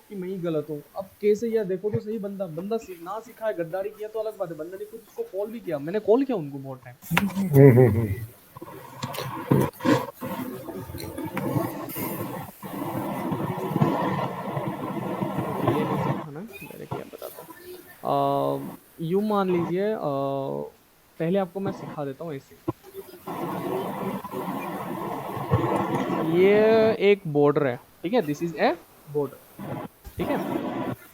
कि मैं ही गलत हूँ। अब कैसे यार, देखो तो सही, बंदा बंदा ना सिखा है, गद्दारी किया तो अलग बात है, बंदा ने खुद उसको कॉल भी किया, मैंने कॉल किया उनको बहुत टाइम। हम्म। ओके, ये नहीं सिखाना, डायरेक्टली आप बताता हूँ। यूँ मान लीजिए, पहले आपको मैं सिखा देता हूँ ऐसे। ये एक बॉर्डर है, ठीक है, दिस इज ए बॉर्डर, ठीक है,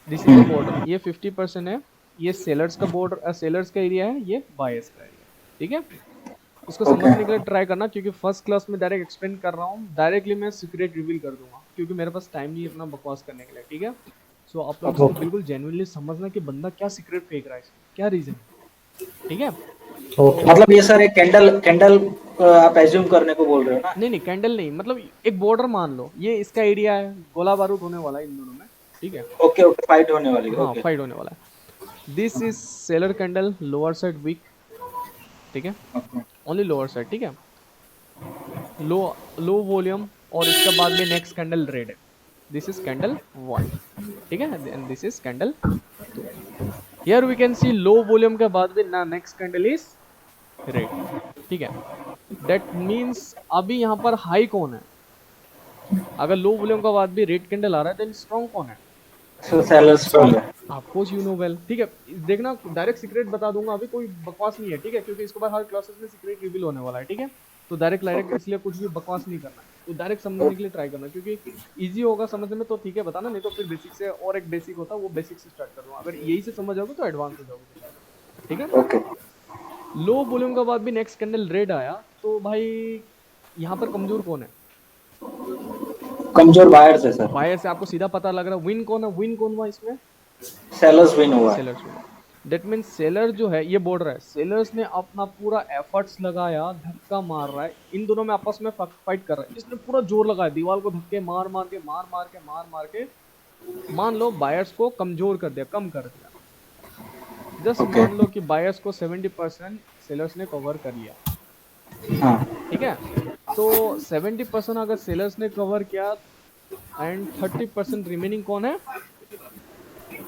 दिस इज ए बॉर्डर, ये 50% है, ये सेलर्स का बॉर्डर, सेलर्स का एरिया है, ये बायर्स का एरिया, ठीक है। इसको ओके समझने के लिए ट्राई करना, क्योंकि फर्स्ट क्लास में डायरेक्ट एक्सप्लेन कर रहा हूँ, डायरेक्टली मैं सीक्रेट रिवील कर दूंगा, क्योंकि मेरे पास टाइम नहीं है इतना बकवास करने के लिए, ठीक है। सो आप लोग इसको ओके बिल्कुल जेन्युइनली समझना कि बंदा क्या सीक्रेट फेंक रहा है इसमें, क्या रीजन है, ठीक है। ओके। तो मतलब ये सर एक कैंडल कैंडल आप एज्यूम करने को बोल रहे हो ना? नहीं नहीं, कैंडल नहीं, मतलब एक बॉर्डर मान लो, ये इसका एरिया है, गोला बारूद होने वाला है इन दोनों में, ठीक है। ओके ओके, फाइट होने वाली है, हाँ, ओके। फाइट होने वाला है। This is seller candle, lower side weak, ठीक है, ओके ओनली लोअर साइड, ठीक है, लो लो वॉल्यूम, और इसके बाद में नेक्स्ट कैंडल रेड है, दिस इज कैंडल 1, ठीक है, and this is candle 2। Here we can see low volume के बाद भी ना नेक्स्ट कैंडल इज रेड, ठीक है। दैट मीन्स अभी यहाँ पर हाई कौन है, अगर लो वॉल्यूम का बाद भी रेड कैंडल आ रहा है, देन स्ट्रॉन्ग कौन है, सो सेलर स्ट्रांग है। Of course you know well, ठीक है। देखना, डायरेक्ट सीक्रेट बता दूंगा, अभी कोई बकवास नहीं है, ठीक है, क्योंकि इसके बाद हर क्लासेस में सीक्रेट रिवील होने वाला है, ठीक है। तो डायरेक्ट डायरेक्ट ओके इसलिए कुछ भी बकवास नहीं करना है, तो डायरेक्ट समझने के लिए ट्राई करना, क्योंकि इजी होगा समझने में तो ठीक है बताना, नहीं तो फिर बेसिक से, और एक बेसिक होता है वो बेसिक से स्टार्ट कर दूंगा, अगर यही से समझ जाओगे तो एडवांस हो जाओगे, ठीक है। ओके। लो वॉल्यूम के बाद भी नेक्स्ट कैंडल रेड आया, तो भाई यहाँ पर कमजोर कौन है, कमजोर बायर्स है सर। बायर से आपको सीधा पता लग रहा है, विन कौन है, विन कौन हुआ इसमें, सेलर्स विन हुआ है। Sellers win. That means seller जो है, ये बोल रहा है सेलर्स ने अपना पूरा एफर्ट्स लगाया, धक्का मार रहा है, इन दोनों में आपस में फाइट कर रहा है, इसने पूरा जोर लगाया, दीवार को धक्के मार मार के मान लो बायर्स को कमजोर कर दिया, कम कर दिया। Just okay. मान लो कि बायर्स को 70% सेलर्स ने कवर कर लिया, हाँ। ठीक है। तो 70% अगर सेलर्स ने कवर किया, एंड 30% रिमेनिंग कौन है,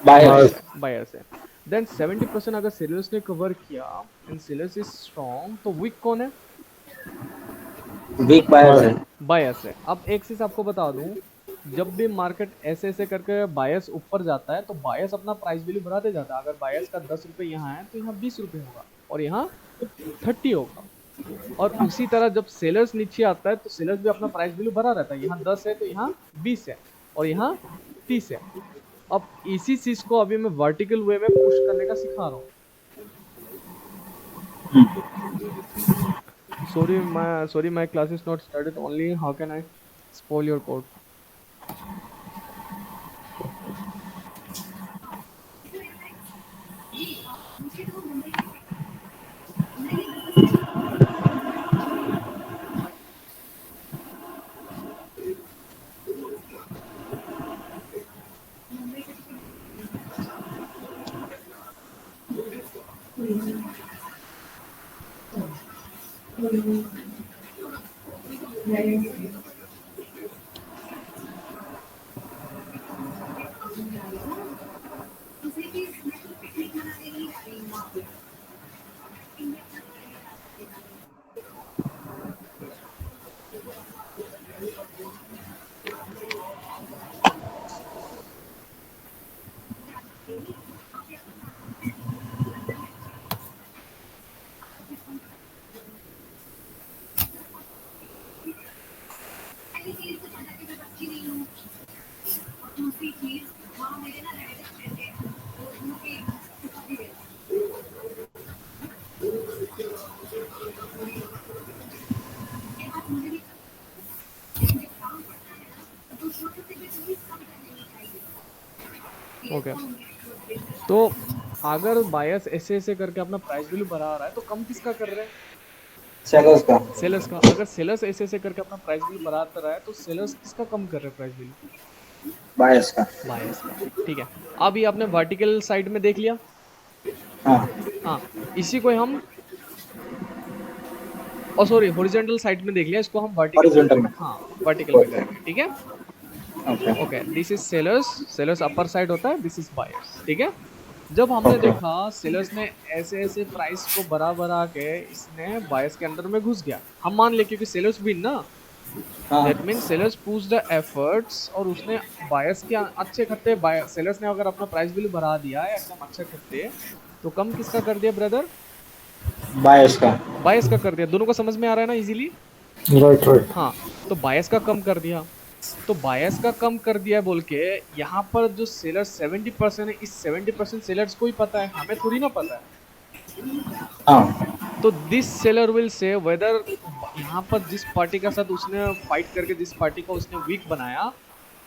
बायर्स। बायर्स है। देन 70% अगर सेलर्स ने कवर किया एंड सेलर्स इज स्ट्रॉन्ग, तो वीक कौन है, वीक बायर्स है। बायर्स है। अब एक चीज आपको बता दूं, जब भी मार्केट ऐसे ऐसे करके बायर्स ऊपर जाता है, तो बायर्स अपना प्राइस वैल्यू बढ़ाते जाता है, अगर बायर्स का 10 रुपये यहाँ है तो यहाँ 20 रुपये होगा, और यहाँ 30 होगा। और उसी तरह जब सेलर्स नीचे आता है, तो सेलर्स भी अपना प्राइस वैल्यू बढ़ा रहता है, यहाँ 10 है तो यहाँ 20 है, और यहाँ 30 है। अब इसी चीज को अभी मैं वर्टिकल वे में पुश करने का सिखा रहा हूँ। Sorry, my class is not started only. How can I spoil your code? Okay, तो अगर बायर्स ऐसे ऐसे करके अपना प्राइस वैल्यू बढ़ा रहा है, तो कम किसका कर रहे हैं, सेलर्स का। सेलर्स का। अगर सेलर्स ऐसे ऐसे करके अपना प्राइस वैल्यू बढ़ाता रहा है, तो सेलर्स किसका कम कर रहे हैं प्राइस वैल्यू, बायर्स का। बायर्स का, ठीक है। अब ये आपने वर्टिकल साइड में देख लिया, हाँ। हाँ, इसी को हम, सॉरी, हॉरिजॉन्टल साइड में देख लिया, इसको हम वर्टिकल में, हॉरिजॉन्टल में। हाँ, वर्टिकल में ओके। करेंगे, ठीक है। Okay okay, this is sellers, sellers upper side होता है, दिस इज बायर्स, ठीक है। जब हमने ओके देखा सेलर्स ने ऐसे ऐसे प्राइस को बढ़ा बढ़ा के इसने बायर्स के अंडर में घुस गया, हम मान ले क्योंकि सेलर्स विन ना, दैट हाँ means sellers push the efforts, और उसने बायर्स के अच्छे खत्ते, सेलर्स ने अगर अपना प्राइस वैल्यू बढ़ा दिया है एकदम अच्छे खत्ते, तो कम किसका कर दिया ब्रदर? बायस का बायर्स का कर दिया। दोनों को समझ में आ रहा है ना इजीली? Right right. हाँ, तो बायस का कम कर दिया, तो बायस का कम कर दिया बोल के यहाँ पर जो सेलर 70% है, इस 70% सेलर्स को ही पता है, हमें थोड़ी ना पता है। हाँ तो this seller will say whether यहाँ पर जिस पार्टी के साथ उसने फाइट करके जिस पार्टी को उसने वीक बनाया,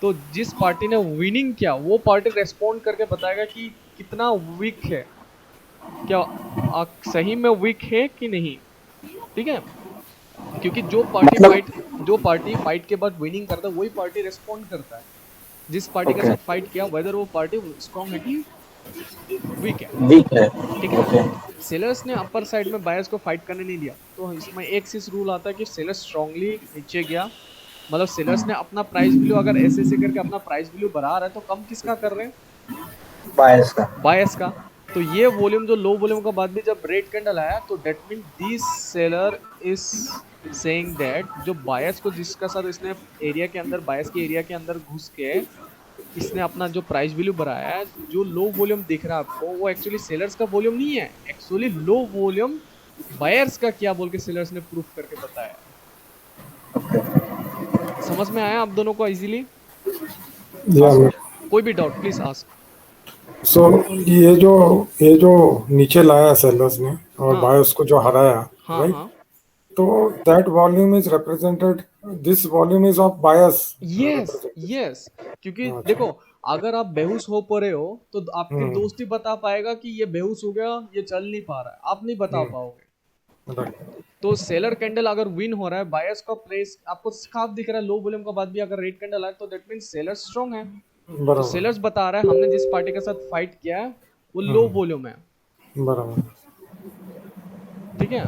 तो जिस पार्टी ने विनिंग किया वो पार्टी रेस्पॉन्ड करके बताएगा कि कितना वीक है, क्या सही में वीक है कि नहीं, ठीक है। क्योंकि मतलब जो पार्टी फाइट के बाद विनिंग करता है वही पार्टी रेस्पॉन्ड करता है जिस पार्टी के ओके साथ फाइट किया, वेदर वो पार्टी स्ट्रांग है कि वीक है, वीक है ठीक है। ओके सेलर्स ने अपर साइड में बायर्स को फाइट करने नहीं दिया, तो इसमें एक चीज रूल आता है कि सेलर्स स्ट्रांगली नीचे गया, मतलब सेलर्स ने अपना प्राइस वैल्यू अगर ऐसे ऐसे करके अपना प्राइस वैल्यू बढ़ा रहा है, तो कम किसका कर रहे हैं? बायस का बायर्स का। तो ये वॉल्यूम जो लो वॉल्यूम का बाद भी जब रेड कैंडल आया, तो that mean this seller is saying that जो बायर्स को जिसका साथ इसने एरिया के अंदर, बायर्स के एरिया के अंदर घुस के इसने अपना जो प्राइस वैल्यू बढ़ाया है, जो लो वॉल्यूम दिख रहा है आपको, वो एक्चुअली सेलर्स का वॉल्यूम नहीं है, एक्चुअली लो वॉल्यूम बायर्स का क्या बोल के सेलर्स ने प्रूफ करके बताया। समझ में आया आप दोनों को इजीली? हाँ या सर कोई भी डाउट प्लीज आस्क। सो ये जो नीचे लाया सेलर्स ने और हाँ बायर्स को जो हराया, हाँ राइट? हाँ, तो that volume is represented, this volume is of buyers yes represented. Yes, क्योंकि देखो अच्छा। अगर आप बेहोश हो पड़े हो तो आपके हम्म दोस्त ही बता पाएगा कि ये बेहोश हो गया, ये चल नहीं पा रहा है, आप नहीं बता पाओगे। राइट तो सेलर कैंडल अगर विन हो रहा है, बायर्स का प्लेस आपको साफ दिख रहा है लो वॉल्यूम के बाद भी अगर रेड कैंडल आए, तो दैट मींस सेलर स्ट्रांग है। तो बराबर। सेलर्स बता रहा है हमने जिस पार्टी के साथ फाइट किया है वो लो हम्म वॉल्यूम है, बराबर। ठीक है,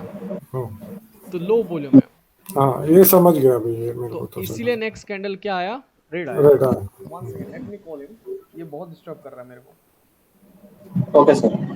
हम्म तो लो वॉल्यूम है। हाँ ये समझ गया अभी, ये मेरे तो को तो समझ इसीलिए नेक्स्ट कैंडल क्या आया? रेड आया। रेड आया। One second, let me call him, ये बहुत डिस्टर्ब कर रहा है मेरे को। Okay sir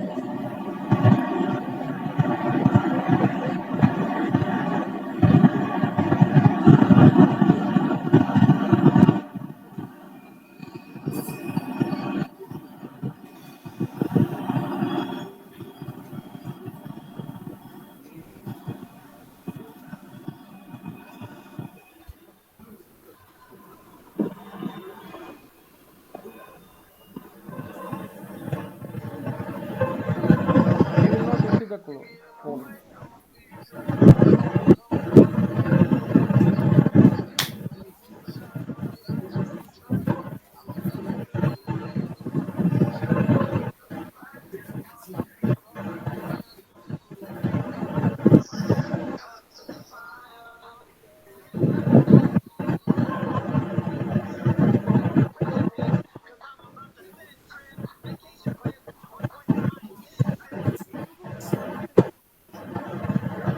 He will not receive the call.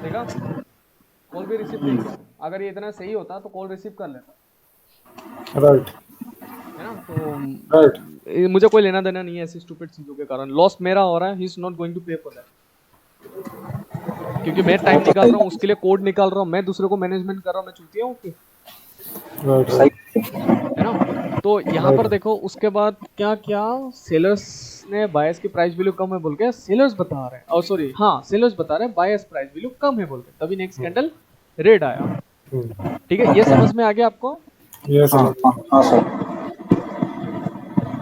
देखा, कॉल भी रिसीव नहीं किया। अगर ये इतना सही होता तो कॉल रिसीव कर लेता, राइट है ना। तो राइट। मुझे कोई लेना देना नहीं है ऐसी स्टूपिड चीजों के कारण, लॉस मेरा हो रहा है, he is not going to pay for that, क्योंकि मैं टाइम निकाल रहा हूँ उसके लिए, कोड निकाल रहा हूँ मैं, दूसरे को मैनेजमेंट कर रहा हूँ, मैं चूतिया हूँ कि, राइट सही है ना। तो यहाँ पर देखो उसके बाद क्या क्या, सेलर्स ने बायर्स की प्राइस वैल्यू कम है बोल के सेलर्स बता रहे हैं, और सॉरी हाँ सेलर्स बता रहे हैं बायर्स प्राइस वैल्यू कम है बोल के, तभी नेक्स्ट कैंडल रेड आया, ठीक है। ये समझ में आ गया आपको? ये हाँ समझ। हाँ हाँ सर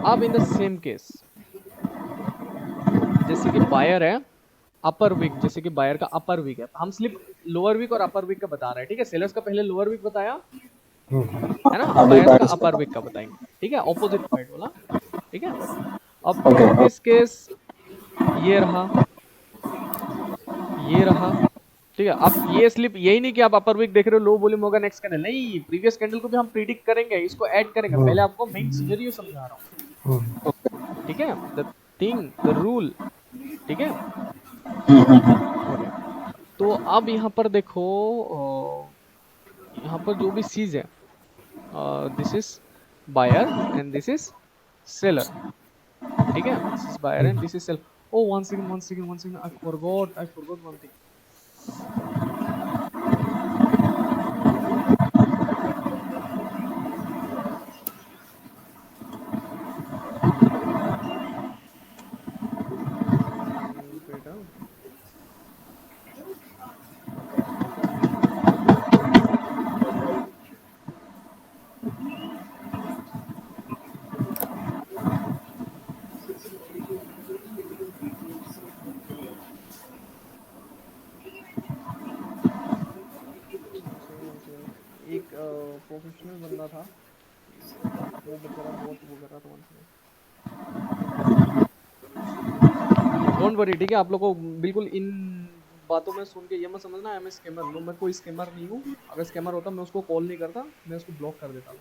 अब इन द सेम केस, जैसे कि बायर है अपर वीक, जैसे कि बायर का अपर वीक है, हम सिर्फ लोअर वीक और अपर वीक का बता रहे हैं, ठीक है। सेलर्स का पहले लोअर वीक बताया, है ना, अब अभी बायर्स का बायस अपर वीक का बताएंगे, ठीक है, ऑपोजिट साइड वाला, ठीक है। अब ओके इन दिस केस ये रहा, ये रहा, ठीक है। अब ये स्लिप यही नहीं कि आप अपर वीक देख रहे हो लो वॉल्यूम होगा नेक्स्ट कैंडल, नहीं, प्रीवियस कैंडल को भी हम प्रिडिक्ट करेंगे, इसको ऐड करेंगे, पहले आपको मेन सिनेरियो समझा रहा हूँ, ठीक है, द थिंग द रूल, ठीक है, ओके। तो अब यहाँ पर देखो, यहाँ पर जो भी चीज है, this is buyer and this is seller. ठीक है, this is buyer and this is seller. Oh, one second. I forgot one thing. Wait, एक प्रोफेशनल बंदा था, वो बेचारा बहुत वो कर रहा था। डोंट वरी, ठीक है। आप लोग को बिल्कुल इन बातों में सुन के ये मत समझना आई एम स्कैमर। नो, मैं कोई स्कैमर नहीं हूँ। अगर स्कैमर होता मैं उसको कॉल नहीं करता, मैं उसको ब्लॉक कर देता।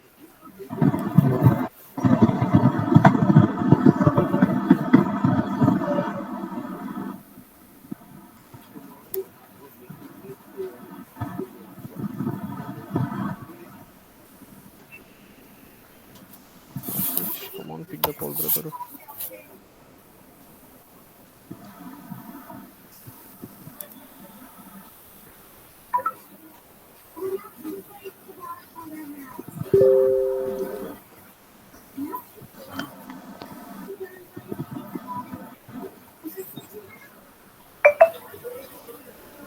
Come on, pick the call, brother.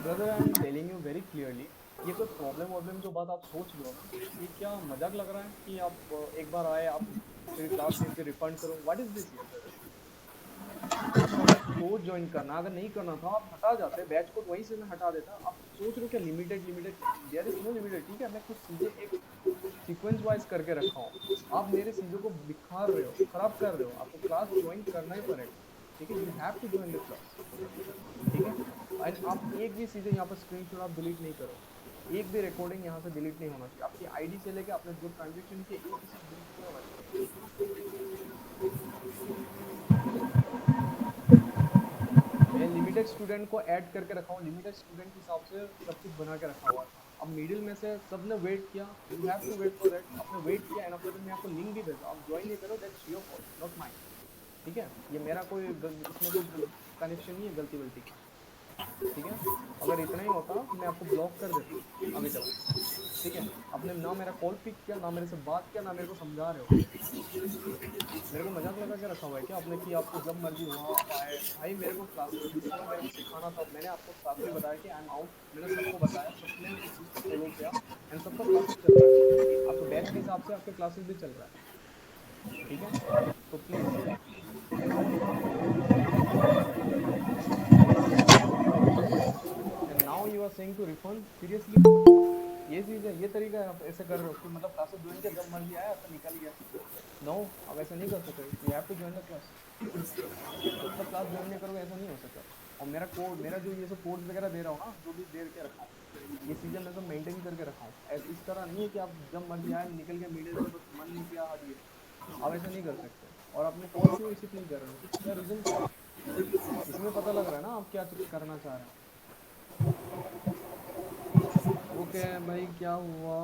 Brother, I am telling you very clearly, ये कोई प्रॉब्लम जो बात आप सोच रहे हो ना, ये क्या मजाक लग रहा है कि आप एक बार आए, आप फिर क्लास में फिर रिफंड करो? व्हाट इज दिस यार ब्रदर? आपको अगर कोर्स ज्वाइन करना, अगर नहीं करना था आप हटा जाते, बैच कोड वहीं से मैं हटा देता। आप सोच रहे हो क्या limited? There is no limited, ठीक है। मैं कुछ चीज़ें एक सीक्वेंस वाइज करके रखा हूँ। आप मेरे चीज़ों को बिखार रहे हो, खराब कर रहे हो। आपको क्लास ज्वाइन करना ही पड़ेगा, ठीक है। You have to join the class, ठीक है। एंड आप एक भी चीज़ें यहाँ पर स्क्रीनशॉट आप डिलीट नहीं करो, एक भी रिकॉर्डिंग यहाँ से डिलीट नहीं होना चाहिए। आपकी आईडी से लेके आपने जो ट्रांजेक्शन किए, एक भी चीज़ डिलीट नहीं होना चाहिए। मैं लिमिटेड स्टूडेंट को ऐड करके रखा हूँ, लिमिटेड स्टूडेंट के हिसाब से सब कुछ बना के रखा हुआ था। अब मिडिल में से सबने वेट किया, you have to wait for that. आपने वेट किया एंड आफ्टर दैट मैं आपको लिंक भी भेजा, आप ज्वाइन नहीं करो, that's your fault, not mine, ठीक है। ये मेरा कोई इसमें कोई कनेक्शन नहीं है गलती वलती का, ठीक है। अगर इतना ही होता मैं आपको ब्लॉक कर देता अभी तक, ठीक है। आपने ना मेरा कॉल पिक किया, ना मेरे से बात किया, ना मेरे को समझा रहे हो। मेरे को मजाक लगा के रखा हुआ है क्या आपने कि आपको जब मर्जी हुआ आप आए? भाई मेरे को क्लासेस जिसको मेरे को सिखाना था, मैंने आपको साथ में बताया कि आई एम आउट, मैंने सबको बताया, सबने इस चीज़ को फॉलो किया एंड सबका क्लासेस चल रहा है। आपके बैच के हिसाब से आपके क्लासेस भी चल रहा है, ठीक है। तो please, and now you are saying to refund, seriously ये चीज़ है, ये तरीका है? आप ऐसे कर रहे हो कि मतलब क्लासेस ज्वाइन किया, जब मर्जी आया तो निकल गया? नो, आप ऐसा नहीं कर सकते। You have to join the class. जब तक क्लास ज्वाइन नहीं करोगे ऐसा नहीं हो सकता। और मेरा कोड, मेरा जो ये सब कोड्स वगैरह दे रहा हूँ ना, जो भी दे के रखा हूँ, ये चीज़ें मैं सब मेंटेन करके रखा हूँ। इस तरह नहीं है कि आप जब मर्जी आए निकल गया मीडिया से, बस मन नहीं किया हट गया। आप ऐसा नहीं कर सकते। और आपने कॉल क्यों रिसीव नहीं कर रहे हो? क्या रीज़न क्या है? इसमें पता लग रहा है ना आप क्या करना चाह रहे हैं। ओके भाई, क्या हुआ?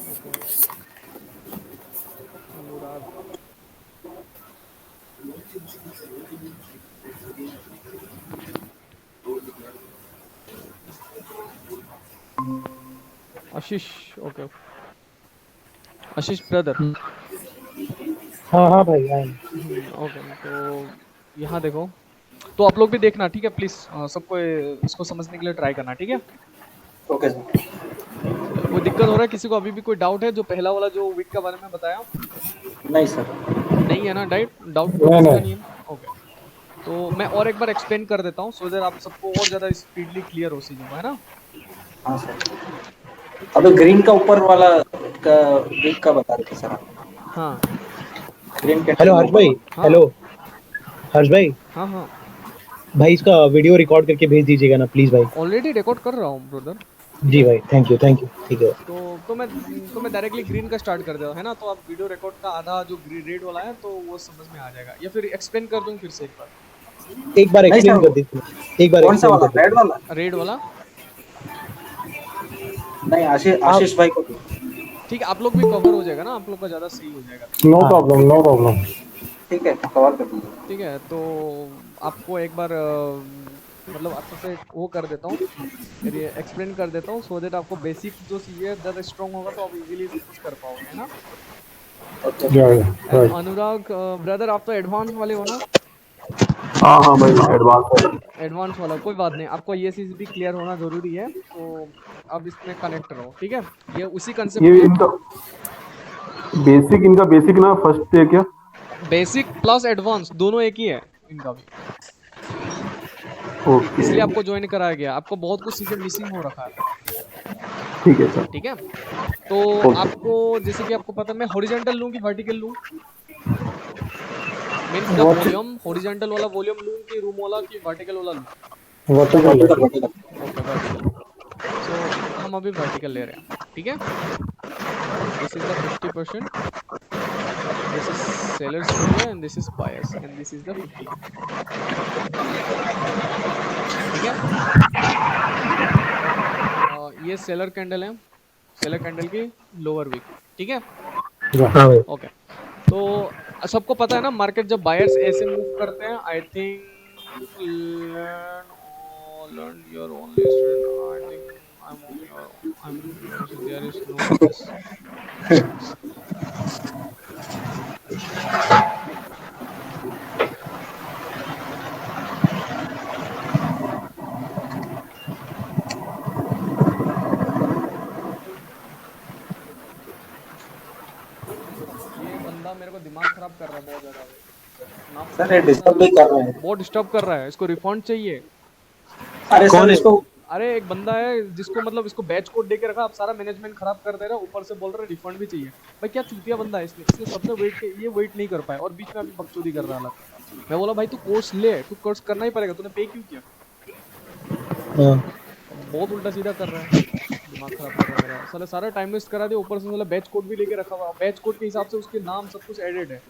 ओके मुराद, आशीष, ओके आशीष ब्रदर। हाँ हाँ भाई आए। ओके, तो यहाँ देखो, तो आप लोग भी देखना, ठीक है प्लीज़। सबको इसको समझने के लिए ट्राई करना, ठीक है। Okay sir. कोई दिक्कत हो रहा है किसी को? अभी भी कोई डाउट है? जो पहला वाला जो वीक का बारे में बताया, नहीं सर। नहीं है ना? डाउट नहीं, किसी का नहीं। नहीं है? ओके, तो मैं और एक बार एक्सप्लेन कर देता हूँ सो दैट आप सबको और ज़्यादा स्पीडली क्लियर हो चीज़ों को, है ना। हाँ सर। अभी ग्रीन का ऊपर वाला का वीक का बता रहे थे सर आप। हाँ ग्रीन के हेलो हर्ष भाई। हाँ हेलो हर्ष भाई, हाँ हाँ, भाई इसका वीडियो रिकॉर्ड करके भेज दीजिएगा ना प्लीज भाई। ऑलरेडी रिकॉर्ड कर रहा हूँ ब्रदर। जी भाई, थैंक यू ठीक है। तो मैं डायरेक्टली ग्रीन का स्टार्ट कर देता हूँ, है ना। तो आप वीडियो रिकॉर्ड का आधा जो रेड वाला है तो वो समझ में आ जाएगा, या फिर एक्सप्लेन कर दूँ फिर से एक बार? एक बार नहीं एक्सप्लेन सर, कर दीजिए, एक बार कौन सा एक्सप्लेन वाला? कर दीजिए। रेड वाला? रेड वाला नहीं, आशीष आप भाई को दो। ठीक है, आप लोग भी कवर हो जाएगा ना, आप लोग का ज़्यादा सही हो जाएगा। नो हाँ प्रॉब्लम, नो प्रॉब्लम। ठीक है, कवर कर दीजिए। ठीक है, तो आपको एक बार मतलब अच्छे से वो कर देता हूँ, एक्सप्लेन कर देता हूँ, सो दैट आपको बेसिक जो चीज़ें ज़्यादा स्ट्रॉन्ग होगा तो आप इजीली सब कुछ कर पाओगे, है ना। ओके। या एंड राइट। अनुराग ब्रदर, आप तो एडवांस वाले हो ना। हाँ हाँ भाई, एडवांस। एडवांस वाला कोई बात नहीं, आपको ये चीज़ भी क्लियर होना ज़रूरी है, तो अब इसमें कनेक्ट रहो, ठीक है। ये उसी कंसेप्ट ये में इनका बेसिक ना फर्स्ट है क्या? बेसिक प्लस एडवांस दोनों एक ही है इनका भी, ओके। इसलिए आपको ज्वाइन कराया गया। आपको बहुत कुछ चीज़ें मिसिंग हो रखा है, ठीक है सर। ठीक है। तो ओके। आपको जैसे कि आपको पता है, मैं हॉरिजॉन्टल लूँ कि वर्टिकल लूँ, means the what? Volume horizontal वाला वॉल्यूम लूँ कि रूम वाला कि वर्टिकल वाला लूँ। वर्टिकल है। Vertical vertical. Okay, vertical. So हम अभी वर्टिकल ले रहे हैं, ठीक है। This is the 50%, this is sellers area and this is buyers and this is the 50, ठीक है। ये सेलर कैंडल है, सेलर कैंडल की लोअर वीक, ठीक है। या हाँ भाई। ओके, तो सबको पता है ना, मार्केट जब बायर्स ऐसे मूव करते हैं, I think learn your only student, I think I am on your, I am there is no this. ये बंदा मेरे को दिमाग खराब कर रहा है बहुत ज्यादा अभी, ना सर ये फोन ना, डिस्टर्ब भी कर रहे हैं। बहुत डिस्टर्ब कर रहा है, इसको रिफंड चाहिए। अरे सर कौन है? इसको अरे एक बंदा है जिसको मतलब इसको बैच कोड दे के रखा, आप सारा मैनेजमेंट खराब कर दे रहा है, ऊपर से बोल रहा है रिफंड भी चाहिए। भाई क्या चूतिया बंदा है, इसने सबने वेट के ये वेट नहीं कर पाया और बीच में अभी बकचोदी कर रहा अलग। मैं बोला भाई तू कोर्स ले, तू कोर्स करना ही पड़ेगा, तूने पे क्यों किया। हाँ बहुत उल्टा सीधा कर रहा है, दिमाग खराब कर रहा है मेरा साला, सारा टाइम वेस्ट करा दिया, ऊपर से साला बैच कोड भी लेके रखा हुआ, बैच कोड के हिसाब से उसके नाम सब कुछ एडेड है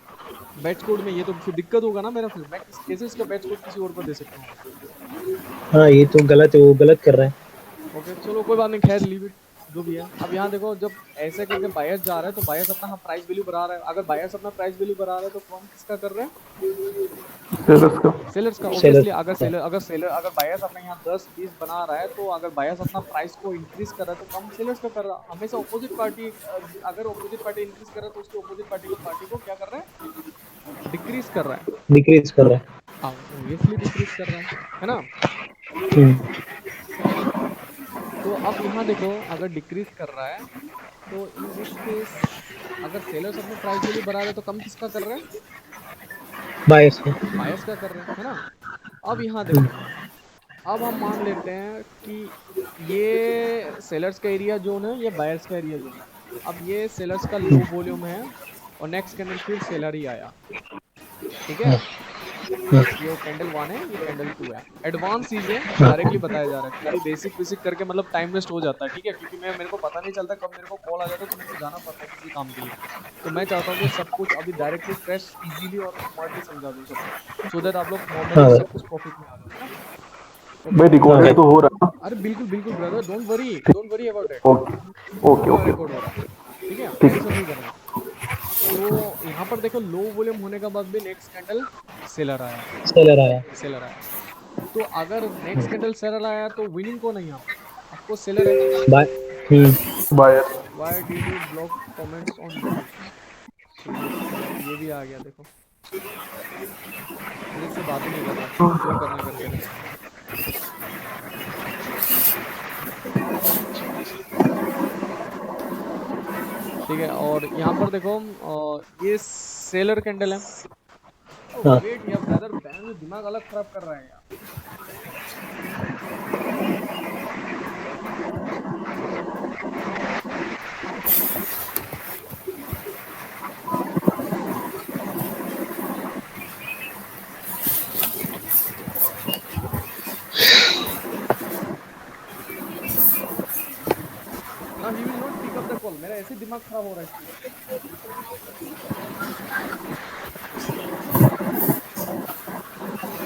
बैच कोड में। ये तो फिर दिक्कत होगा ना मेरा, फिर मैं कैसे इसका बैच कोड किसी और को दे सकता हूँ। हाँ, ये तो गलत है, वो गलत कर रहा है। ओके चलो कोई बात नहीं, खैर लीव इट, जो भी है। अब यहाँ देखो, जब ऐसे करके बायर्स जा रहा है तो बायर्स अपना प्राइस वैल्यू बढ़ा रहा है। अगर बायर्स अपना प्राइस वैल्यू बढ़ा रहा है तो कौन किसका कर रहा है, सेलर्स का। सेलर्स का। सेलर। ऑब्वियसली अगर बायर्स अपने यहाँ 10-20 बना रहा है, तो अगर बायर्स अपना प्राइस को इंक्रीज कर रहा है तो कम सेलर्स का कर रहा है। हमेशा अपोजिट पार्टी, अगर अपोजिट पार्टी इंक्रीज कर रहा है तो उसकी अपोजिट पार्टी को क्या कर रहा है, डिक्रीज कर रहा है। डिक्रीज कर रहा है। हाँ ऑब्वियसली डिक्रीज कर रहा है ना। हम्म। तो अब यहाँ देखो, अगर डिक्रीज कर रहा है तो इन दिस केस, अगर सेलर्स अपने प्राइस वैल्यू बढ़ा रहे हैं तो कम किसका कर रहे हैं, बायस का। बायर्स का कर रहे हैं, है ना। अब यहाँ देखो, अब हम मान लेते हैं कि ये सेलर्स का एरिया जोन है, ये बायर्स का एरिया जोन है। अब ये सेलर्स का लो वॉल्यूम है और नेक्स्ट कैंडल फिर सेलर ही आया, ठीक है। ये कैंडल 1 है, ये कैंडल 2 है। एडवांस चीजें डायरेक्टली बताया जा रहा है, क्योंकि बेसिक बेसिक करके मतलब टाइम वेस्ट हो जाता है, ठीक है। क्योंकि मेरे को पता नहीं चलता कब मेरे को कॉल आ जाता है, तो मेरे को जाना पड़ता है किसी काम के लिए। तो मैं चाहता हूँ कि सब कुछ अभी डायरेक्टली फ्रेश इजीली और स्मार्टली समझा दूँ सबको, सो दैट आप लोग हाँ नॉर्मली भाई। सब कुछ प्रॉफिट में आ जाओ, है ना। भाई ओके, हाँ रिकॉर्डेड भाई। तो हो रहा है अरे बिल्कुल बिल्कुल brother, don't worry about it, ना? ओके ओके पूरा ओके। रिकॉर्ड हो रहा है, ठीक है, ठीक टेंशन है। नहीं करना। तो यहाँ पर देखो, लो वॉल्यूम होने के बाद भी नेक्स्ट कैंडल सेलर आया, सेलर आया। सेलर आया। तो अगर नेक्स्ट कैंडल सेलर आया तो विनिंग कौन है यहाँ पर, ऑफकोर्स सेलर है। Bye. Buyer. Why did you block comments on YouTube, seriously ये भी आ गया देखो, फिर इससे बात ही नहीं कर रहा, जो करना करते रहे। ठीक है, और यहाँ पर देखो ये सेलर कैंडल है। हाँ वेट या ब्रदर, बहन दिमाग अलग खराब कर रहा है यार। ना he will not pick up the call, मेरा ऐसे दिमाग खराब हो रहा है इसके लिए।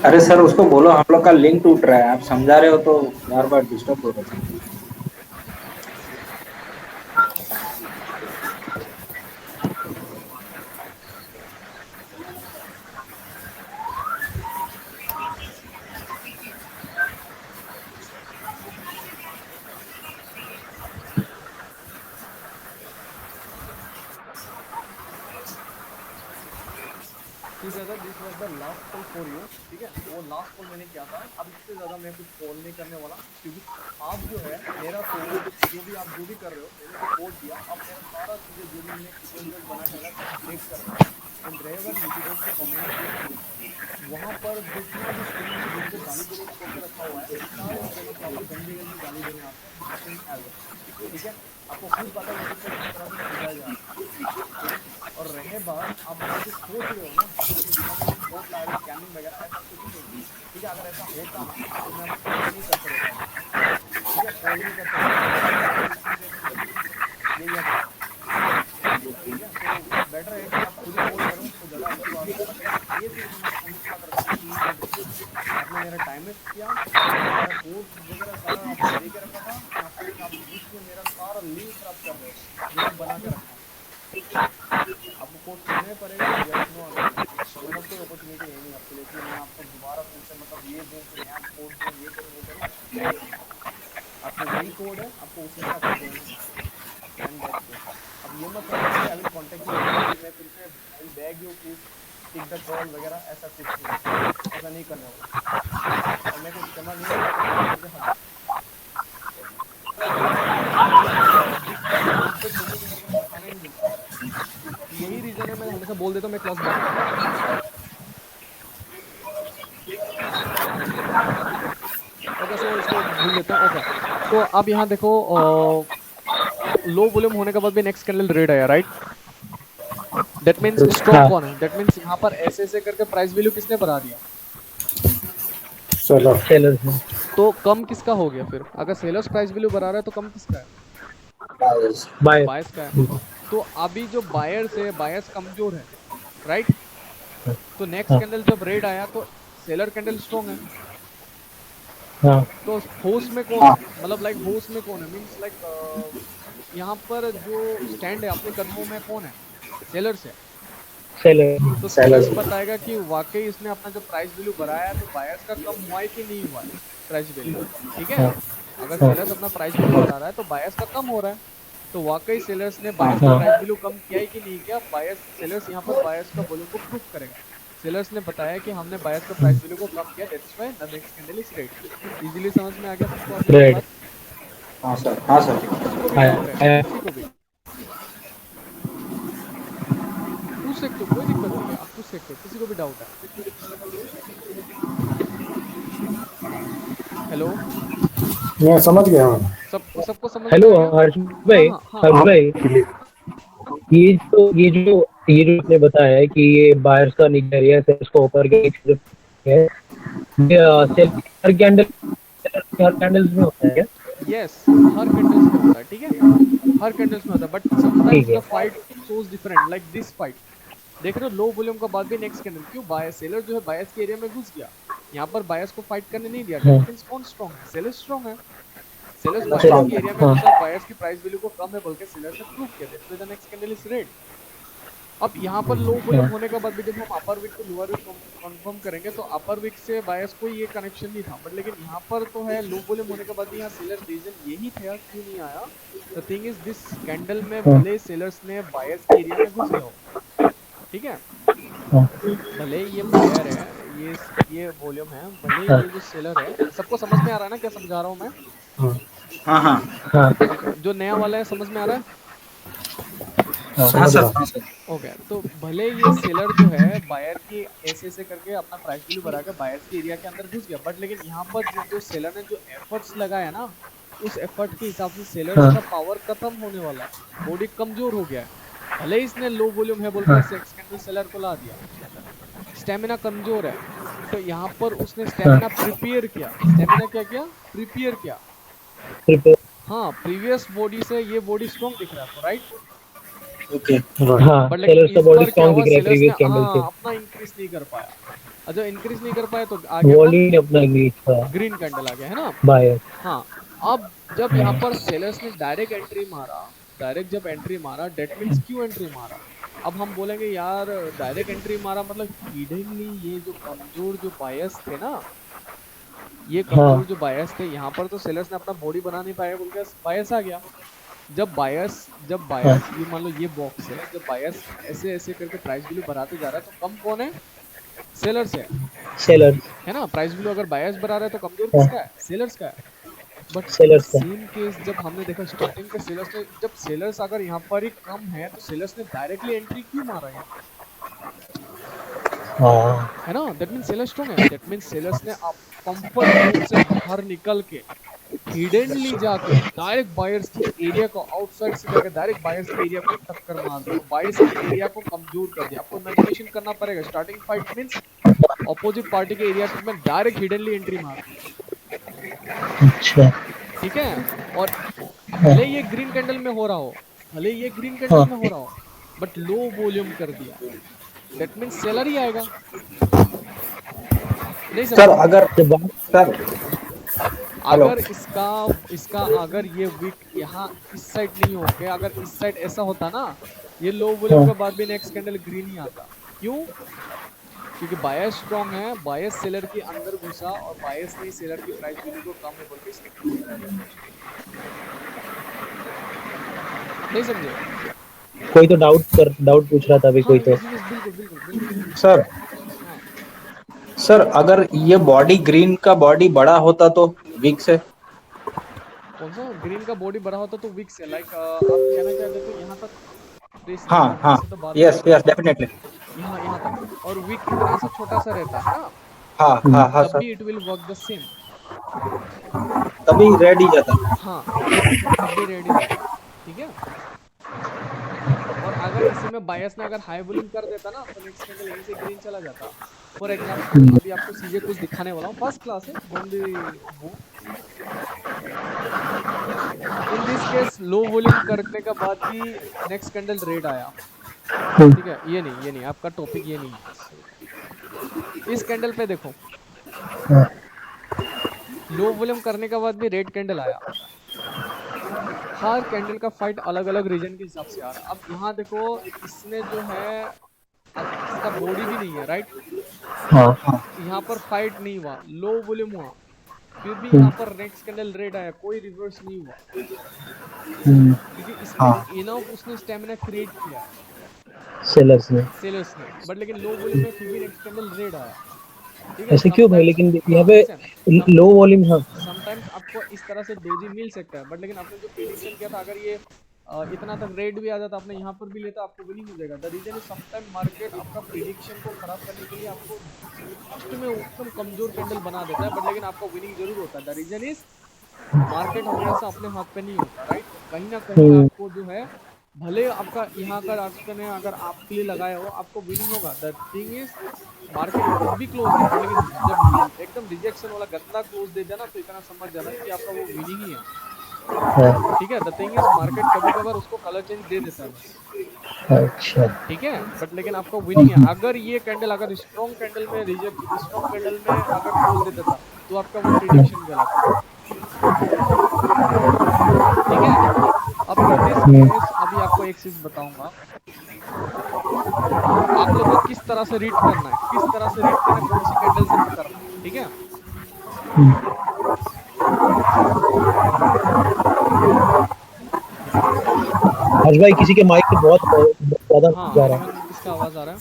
अरे सर उसको बोलो हम लोग का लिंक टूट रहा है, आप समझा रहे हो तो बार बार डिस्टर्ब हो रहा है। ठीक है sir, this was the last call for you. ठीक है, वो लास्ट कॉल मैंने किया था। अब इससे ज़्यादा मैं कुछ कॉल नहीं करने वाला, क्योंकि आप जो है मेरा कोड, जो भी आप जो भी कर रहे हो, मैंने जो कोड दिया, अब मेरा सारा चीज़ें जो भी मैंने सीक्वेंसेस बना के रखा सब देख कर रहे हो। एंड रहेगा यूट्यूबर्स के कमेंट किया ना, वहाँ पर जितना भी स्ट्रीम में जिनको गाली गलौज करके रखा हुआ है, सारे स्ट्रीमर्स को आपको गंदी गंदी गाली देने आते हैं, नथिंग एल्स। ठीक है, आपको खुद पता है यूट्यूब पे किस तरह से समझाया जा रहा है। ठीक है, और रहे बात आप लोग जो सोच रहे हो ना कि अपने दिमाग में कुछ थॉट ला रहे हो स्कैमिंग वगैरह, ऐसा कुछ नहीं है। ठीक है, अगर ऐसा होता ना तो मैं आपको कॉल नहीं करते रहता अभी। ठीक है, कॉल नहीं करते रहता, मैं आपको डायरेक्ट मैसेज करके बोल देता, ये याद रखो। ठीक है, तो बेटर है कि आप खुद ही कॉल करो तो ज़्यादा अच्छी बात है। बट ये चीज़ मैं आपको कमिट कर रखता हूँ कि यू डोंट रिग्रेट। आपने मेरा टाइम वेस्ट किया, आपने मेरा कोड वगैरह सारा आपने दे के रखा था, एंड आफ्टर दैट आप बीच में मेरा सारा लिंक खराब कर रहे हो जो मैं बना के रखा हूँ। आपको कोड करना ही पड़ेगा, यस नो अदरवाइज। मेरे पास कोई अपॉर्चुनिटी है नहीं आपके लिए कि मैं आपको दोबारा फिर से मतलब ये दूँ, फिर नया कोड दूँ, ये करूँ वो करूँ, है ही नहीं। आपको वही कोड है, आपको उसी में आपको देना है, एंड दैट्स इट। अब ये मत समझना कि I will contact you again, कि मैं फिर से I will beg you please take the call वगैरह, ऐसा कुछ नहीं है। ऐसा नहीं करने वाला, और मैं कुछ करना नहीं होगा तो कॉल करके हट जाऊँ। दिस स्टूपिड लोगों को मेरे को सिखाने नहीं मिलता है। यही रीजन है, मैं हमेशा बोल देता हूँ मैं क्लास बंद कर देता हूँ। ओके, सो इसको भूल लेते हैं। ओके, तो अब यहाँ देखो, लो वॉल्यूम होने के बाद भी नेक्स्ट कैंडल रेड आया, राइट? दैट मीन्स स्ट्रॉन्ग हाँ कौन है? दैट मीन्स यहाँ पर ऐसे ऐसे करके प्राइस वैल्यू किसने बढ़ा दिया? चलो सेलर्स हैं तो कम किसका हो गया फिर? अगर सेलर्स प्राइस वैल्यू बढ़ा रहा है तो कम किसका है? बाय बायर्स का है। तो अभी जो बायर्स है, बायर्स कमजोर है, राइट? तो नेक्स्ट हाँ कैंडल जब रेड आया तो सेलर कैंडल स्ट्रॉन्ग है। हाँ तो होस्ट में कौन है? मतलब लाइक होस्ट में कौन है? मीन्स लाइक यहाँ पर जो स्टैंड है अपने कदमों में कौन है? सेलर्स है। सेलर तो सेलर्स बताएगा कि वाकई इसने अपना जो प्राइस वैल्यू बढ़ाया है तो बायर्स का कम हुआ है कि नहीं हुआ है प्राइस वैल्यू। ठीक है, हाँ अगर हाँ सेलर्स अपना प्राइस वैल्यू बढ़ा रहा है तो बायर्स का कम हो रहा है। तो वाकई सेलर्स ने बायर्स का हाँ प्राइस वैल्यू कम किया है कि नहीं किया? बायर्स, सेलर्स यहाँ पर बायर्स का वॉल्यूम को प्रूफ करेगा। सेलर्स ने बताया कि हमने बायर्स का प्राइस वैल्यू को कम किया, that's why the next candle is red. Easily समझ में आ गया सबको अब मेरी रेड बात? हाँ सर, हाँ सर। किसी को भी आया डाउट है? आया किसी को भी पूछ सकते हो, कोई दिक्कत नहीं है, आप पूछ सकते हो, किसी को भी डाउट है? हेलो, मैं समझ गया हूँ। सबको समझ में हेलो आ गया? हर्ष हाँ भाई हाँ हाँ। हर्ष भाई ये जो आपने बताया है कि ये बायर्स का नीचे एरिया है सेल्स को ऊपर के नीचे है ये सेल हर कैंडल्स में होता है क्या यस, हर कैंडल्स में होता है। ठीक है, हर कैंडल्स में होता है, बट समटाइम्स ठीक है the fight shows different, like this fight. देख रहे हो, लो वॉल्यूम के बाद भी नेक्स्ट कैंडल क्यों? बाय सेलर जो है बायर्स के एरिया में घुस गया, यहाँ पर बायर्स को फाइट करने नहीं दिया। दैट हाँ मींस कौन स्ट्रांग है? सेलर स्ट्रांग है। सेलर्स बायर्स स्ट्रॉन्ग के है। एरिया में हाँ घुसा, बायर्स की प्राइस वैल्यू को कम है बोल के सेलर्स ने प्रूव किया, that's why the next candle is red. अब यहाँ पर लो वॉल्यूम हाँ होने के बाद भी जब हम अपर विक को लोअर विक कंफर्म करेंगे तो अपर विक से बायर्स को ये कनेक्शन नहीं था, बट लेकिन यहाँ पर तो है। लो वॉल्यूम होने के बाद भी यहाँ सेलर रीजन यही था क्यों नहीं आया। The thing is this candle में हाँ भले सेलर्स ने बायर्स के एरिया में घुस गया हो, ठीक है, हाँ भले ये बायर है, ये वॉल्यूम है, भले हाँ ये जो सेलर है। सबको समझ में आ रहा है ना क्या समझा रहा हूँ मैं? हाँ हाँ हाँ ओके, जो नया वाला है समझ में आ रहा है? हाँ हाँ समझ सर, रहा हाँ सर। ओके, तो भले ये सेलर जो है बायर की ऐसे ऐसे करके अपना प्राइस वैल्यू बढ़ा के बायर्स के एरिया के अंदर घुस गया, बट लेकिन यहाँ पर जो सेलर ने जो एफर्ट्स लगाया ना, उस एफर्ट के हिसाब से सेलर्स हाँ का पावर खत्म होने वाला है, बॉडी कमजोर हो गया है। भले ही इसने लो वॉल्यूम है बोल के हाँ सेक्स कैंडल सेलर को ला दिया, स्टेमिना कमजोर है, तो यहाँ पर उसने हाँ स्टेमिना प्रिपेयर किया। स्टेमिना क्या किया? प्रिपेयर किया। प्रिपेयर हाँ, प्रीवियस बॉडी से ये बॉडी स्ट्रॉन्ग दिख रहा है आपको, राइट? ओके। राइट हाँ बट लेकिन सेलर्स का इस बॉडी बार क्या स्ट्रॉन्ग हुआ? दिख रहा है सेलर्स ने प्रीवियस कैंडल से अपना इंक्रीज नहीं कर पाया, और जो इंक्रीज नहीं कर पाया तो आ गया कौन? वॉल्यूम अपना इंक्रीज था ग्रीन कैंडल आ गया, है ना? बायर हाँ, अब जब यहाँ पर सेलर्स ने डायरेक्ट एंट्री मारा, डायरेक्ट जब एंट्री मारा, डेट मीन्स क्यों एंट्री मारा? अब हम बोलेंगे यार डायरेक्ट एंट्री मारा मतलब हिडनली ये जो कमजोर जो बायर्स थे ना, ये हाँ कमजोर जो बायर्स थे, यहाँ पर तो सेलर्स ने अपना बॉडी बना नहीं पाया बोल के बायर्स आ गया। जब बायर्स ये मान लो ये बॉक्स है, जब बायर्स ऐसे ऐसे करके प्राइस वैल्यू बढ़ाते जा रहा है तो कम कौन है? सेलर्स सेलर है ना। प्राइस वैल्यू अगर बायर्स बढ़ा रहा है तो कमजोर किसका है? सेलर्स का है। बट इन सेलर्स का। सेम केस जब हमने देखा स्टार्टिंग पे सेलर्स ने, जब सेलर्स अगर यहाँ पर ही कम है तो सेलर्स ने डायरेक्टली एंट्री क्यों मारा यहाँ? हाँ है ना, दैट मीन सेलर स्ट्रॉन्ग है। दैट मीन सेलर्स ने आप कंफर्ट जोन से बाहर निकल के हिडनली जाके डायरेक्ट बायर्स की एरिया को आउटसाइड से जाके डायरेक्ट बायर्स की एरिया को टक्कर मार दिया, बायर्स की एरिया को कमजोर कर दिया। आपको इमेजिनेशन करना पड़ेगा, starting fight means opposite party के एरिया में डायरेक्ट हिडनली एंट्री मार दी। अच्छा। ठीक है। और हाँ भले ये ग्रीन कैंडल में हो रहा हो, भले ये ग्रीन कैंडल हाँ में हो रहा हो, बट लो वॉल्यूम कर दिया, दैट मींस सेलर ही आएगा। नहीं सर समझे? अगर तो बात सर हेलो अगर इसका इसका अगर ये विक यहाँ इस साइड नहीं होके अगर इस साइड ऐसा होता ना, ये लो वॉल्यूम हाँ के बाद भी नेक्स्ट कैंडल ग्रीन ही आता। क्यों? क्योंकि बायस स्ट्रांग है, बायस सेलर के अंदर घुसा और बायस ने सेलर की प्राइस वैल्यू को कम है बोल के स्टिक किया। नहीं समझे? कोई तो डाउट पूछ रहा था अभी हाँ कोई तो। यस यस, बिल्कुल बिल्कुल बिल्कुल। सर हाँ सर अगर ये बॉडी ग्रीन का बॉडी बड़ा होता तो वीक से कौन सा ग्रीन का बॉडी बड़ा होता तो विक से लाइक आप कहना चाहते हो तो यहाँ तक ट्रेस नहीं हाँ करना, हाँ ऐसे तो बाद में यस करना यस पड़ेगा। डेफिनेटली यहाँ यहाँ तक और विक इतना सा छोटा सा रहता है ना, हाँ हाँ हाँ तब सर भी it will work the same. तभी रेड ही जाता हाँ तब भी रेडी जाता। ठीक है। और अगर इसी में बायस ने अगर हाई वॉल्यूम कर देता ना तो नेक्स्ट कैंडल यहीं से ग्रीन चला जाता। फॉर एग्जांपल अभी आपको सीधे कुछ दिखाने वाला हूँ, फर्स्ट क्लास है, डोंट बी वो। In this case low volume करने के बाद भी नेक्स्ट कैंडल रेड आया। ठीक है, ये नहीं आपका टॉपिक, ये नहीं है। इस कैंडल पे देखो, लो वॉल्यूम करने के बाद भी रेड कैंडल आया। हर कैंडल का फाइट अलग अलग रीजन के हिसाब से आ रहा है। अब यहाँ देखो, इसने जो है इसका बॉडी भी नहीं है, राइट? हाँ यहाँ पर फाइट नहीं हुआ, लो वॉल्यूम हुआ, फिर भी यहाँ पर नेक्स्ट कैंडल रेड आया, कोई रिवर्स नहीं हुआ क्योंकि इसने हाँ इनफ उसने स्टेमिना क्रिएट किया सेलर्स ने। सेलर्स ने। बट लेकिन लो वॉल्यूम में फिर भी नेक्स्ट कैंडल रेड आया। ठीक है। ऐसे क्यों भाई? समटाइम्स लेकिन यहाँ हाँ पे लिसन, लो वॉल्यूम। हाँ समटाइम्स आपको इस तरह से डोजी मिल सकता है, बट लेकिन आपने जो प्रिडिक्शन किया था अगर ये इतना तक रेड भी आ जाता, आपने यहाँ पर भी लेता, आपको विनिंग हो जाएगा। The reason is sometime market आपका प्रिडिक्शन को खराब करने के लिए आपको फर्स्ट में एकदम कमजोर कैंडल बना देता है, बट लेकिन आपका विनिंग जरूर होता है। द रीजन इज मार्केट हमेशा अपने हाथ पे नहीं होता, राइट? कहीं ना कहीं आपको जो है, भले आपका यहाँ का आपने अगर आपके लिए लगाया हो आपको विनिंग होगा। द थिंग इज मार्केट कुछ भी क्लोज दे, बट लेकिन जब एकदम रिजेक्शन वाला गंदा क्लोज दे देना तो इतना समझ जाना कि आपका वो विनिंग ही है। ठीक है। द थिंग इज मार्केट कभी कभार उसको कलर चेंज दे देता है बस। अच्छा। ठीक है। बट लेकिन आपका विनिंग है। अगर ये कैंडल अगर स्ट्रॉन्ग कैंडल में रिजेक्ट, स्ट्रॉन्ग कैंडल में अगर क्लोज दे देता तो आपका वो प्रिडिक्शन गलत है। ठीक है। अब इन दिस केस अभी आपको एक चीज बताऊंगा, आप लोगों को किस तरह से रीड करना है, किस तरह से रीड करना है, कौन सी कैंडल से करना है। ठीक है। हर्ष भाई किसी के माइक पे बहुत ज्यादा हाँ जा रहा है। हर्षवन किसका आवाज आ रहा है?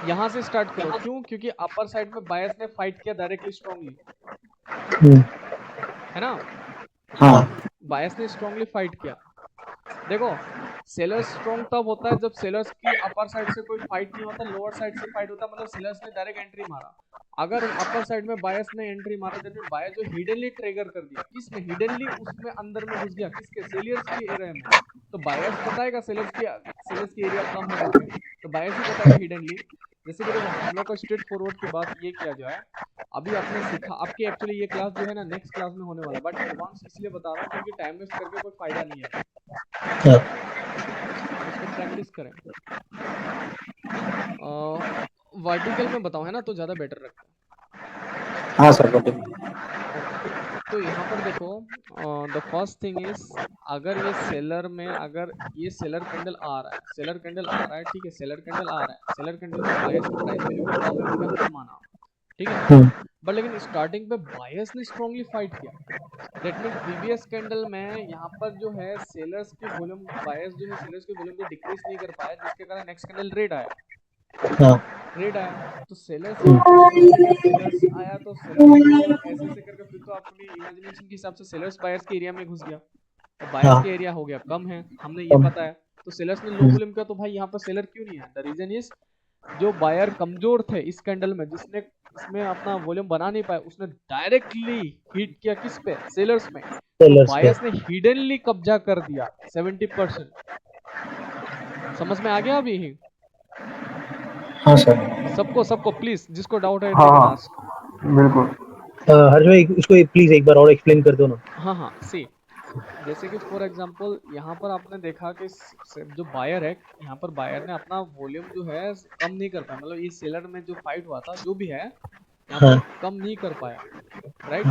यहाँ से स्टार्ट करो। क्यों? क्योंकि अपर साइड में बायस ने फाइट किया डायरेक्टली स्ट्रांगली, है ना? हाँ बायस ने स्ट्रांगली फाइट किया। देखो, सेलर्स स्ट्रॉन्ग तब होता है जब सेलर्स की अपर साइड से कोई फाइट नहीं होता, लोअर साइड से फाइट होता है, मतलब सेलर्स ने डायरेक्ट एंट्री मारा। अगर अपर साइड में बायस ने एंट्री मारा, जब बायस जो हिडनली ट्रिगर कर दिया, किसमें हिडनली उसमें अंदर में घुस गया, किसके? सेलर्स की एरिया में। तो बायस बताएगा सेलर्स की एरिया कम है बोल के, तो बायस ही बताएगा हिडनली। जैसे कि देखो, हम लोग का स्ट्रेट फॉरवर्ड की बात ये किया जो है, अभी आपने सीखा, आपकी एक्चुअली ये क्लास जो है ना नेक्स्ट क्लास में होने वाला, बट एडवांस इसलिए बता रहा हूँ क्योंकि टाइम वेस्ट करके कोई फायदा नहीं है, उसको प्रैक्टिस करें। वर्टिकल में बताओ, है ना, तो ज्यादा बेटर लगता है। हाँ सर ओके। तो यहाँ पर देखो, द फर्स्ट थिंग इज, अगर ये सेलर में, अगर ये सेलर कैंडल आ रहा है, सेलर कैंडल आ रहा है, ठीक है, सेलर कैंडल आ रहा है, सेलर कैंडल में बायर्स की प्राइस वैल्यू भी कम है बोल के हमने माना, ठीक है। बट लेकिन स्टार्टिंग पे बायर्स ने स्ट्रांगली फाइट किया। दैट मीन प्रीवियस कैंडल में यहाँ पर जो है सेलर्स की वॉल्यूम, बायर्स जो है सेलर्स की वॉल्यूम को डिक्रीज नहीं कर पाया, जिसके कारण नेक्स्ट कैंडल रेड आया, रेड आया। तो सेलर्स ने क्या किया, जब सेलर्स आया तो सेलर्स तो ऐसे ऐसे करके फिर तो अपनी इमेजिनेशन के हिसाब से सेलर्स बायर्स के एरिया में घुस गया, और बायर्स के एरिया हो गया कम है, हमने ये पता है। तो सेलर्स ने लो वॉल्यूम किया, तो भाई यहाँ पर सेलर क्यों नहीं है? द रीजन इज, जो बायर कमजोर थे इस कैंडल में, जिसने इसमें अपना वॉल्यूम बना नहीं पाया, उसने डायरेक्टली हिट किया किस पे? सेलर्स में। तो बायर्स ने हिडनली कब्जा कर दिया 70%। समझ में आ गया अभी? हाँ सर। सबको सबको प्लीज, जिसको डाउट है हाँ दे कैन हाँ आस्क। बिल्कुल। हर्ष भाई इसको प्लीज एक बार और एक्सप्लेन कर दो ना। हाँ हाँ, सी, जैसे कि फॉर एग्जांपल यहाँ पर आपने देखा कि जो बायर है, यहाँ पर बायर ने अपना वॉल्यूम जो है कम नहीं कर पाया, मतलब इस सेलर में जो फाइट हुआ था जो भी है यहाँ पर कम नहीं कर पाया, राइट,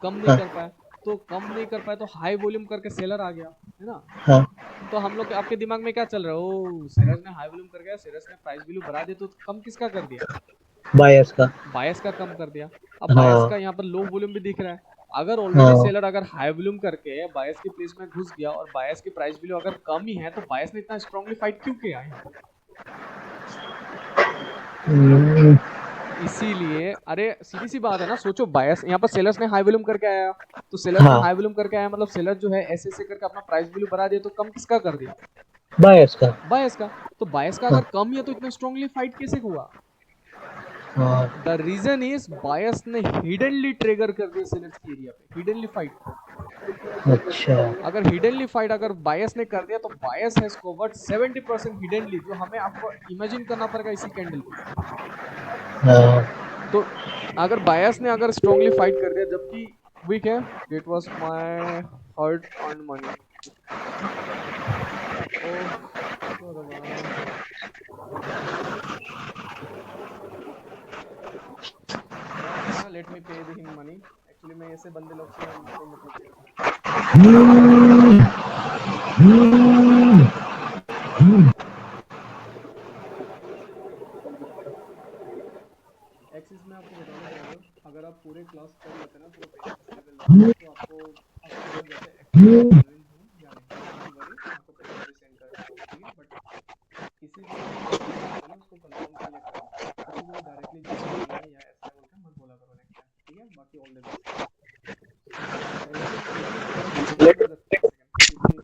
कम नहीं कर पाया। तो कम नहीं कर पाया तो हाई वॉल्यूम करके सेलर आ गया, है ना। तो हम लोग, आपके दिमाग में क्या चल रहा है? ओ, सेलर ने हाई वॉल्यूम कर गया, सेलर्स ने प्राइस वैल्यू बढ़ा दी, तो कम किसका कर दिया? बायर्स का। बायस का कम कर दिया। अब बायस का यहाँ पर लो वॉल्यूम भी दिख रहा है। अगर ऑलरेडी सेलर अगर हाई वॉल्यूम करके बायस की प्लेस में घुस गया और बायस की प्राइस वैल्यू अगर कम ही है, तो बायस ने इतना स्ट्रांगली फाइट क्यों किया यहाँ पर? इसीलिए, अरे सीधी सी बात है ना, सोचो, बायस यहाँ पर सेलर्स ने हाई वॉल्यूम करके आया, तो सेलर्स ने हाई वॉल्यूम करके आया, मतलब सेलर जो है ऐसे ऐसे करके अपना प्राइस वैल्यू बढ़ा दिया, तो कम किसका कर दिया? बायर्स का। बायस का। तो बायस का अगर कम ही है तो इतना स्ट्रांगली फाइट कैसे हुआ? द रीजन इज बायस ने हिडनली ट्रिगर कर दिया सेलर्स की एरिया पे, हिडनली फाइट। अच्छा, अगर हिडनली फाइट अगर बायस ने कर दिया, तो बायस हैज कवर्ड 70% हिडनली, जो हमें आपको इमेजिन करना पड़ेगा इसी कैंडल पे। तो अगर बायस ने अगर स्ट्रांगली फाइट कर दिया जबकि वीक है, it was my hard earn money. Let me pay him money. Actually मैं ऐसे बंदे लोग से कोई मतलब एक्सिस में आपको बता दूं ब्रदर, अगर आप पूरे क्लास कर लेते ना, पूरा पेशेंस लेवल तो आपको समझ जाते एक्चुअली जेन्युइन हूं या नहीं। डोंट वरी, मैं आपको पेपर भी सेंड कर दूंगा, ठीक है। बट किसी भी ना उसको कंफर्म कर लिया करो, किसी को भी डायरेक्टली जेन्युइन है या ऐसा बोल के मत बोला करो नेक्स्ट टाइम, ठीक है। बाकी ऑल द बेस्ट।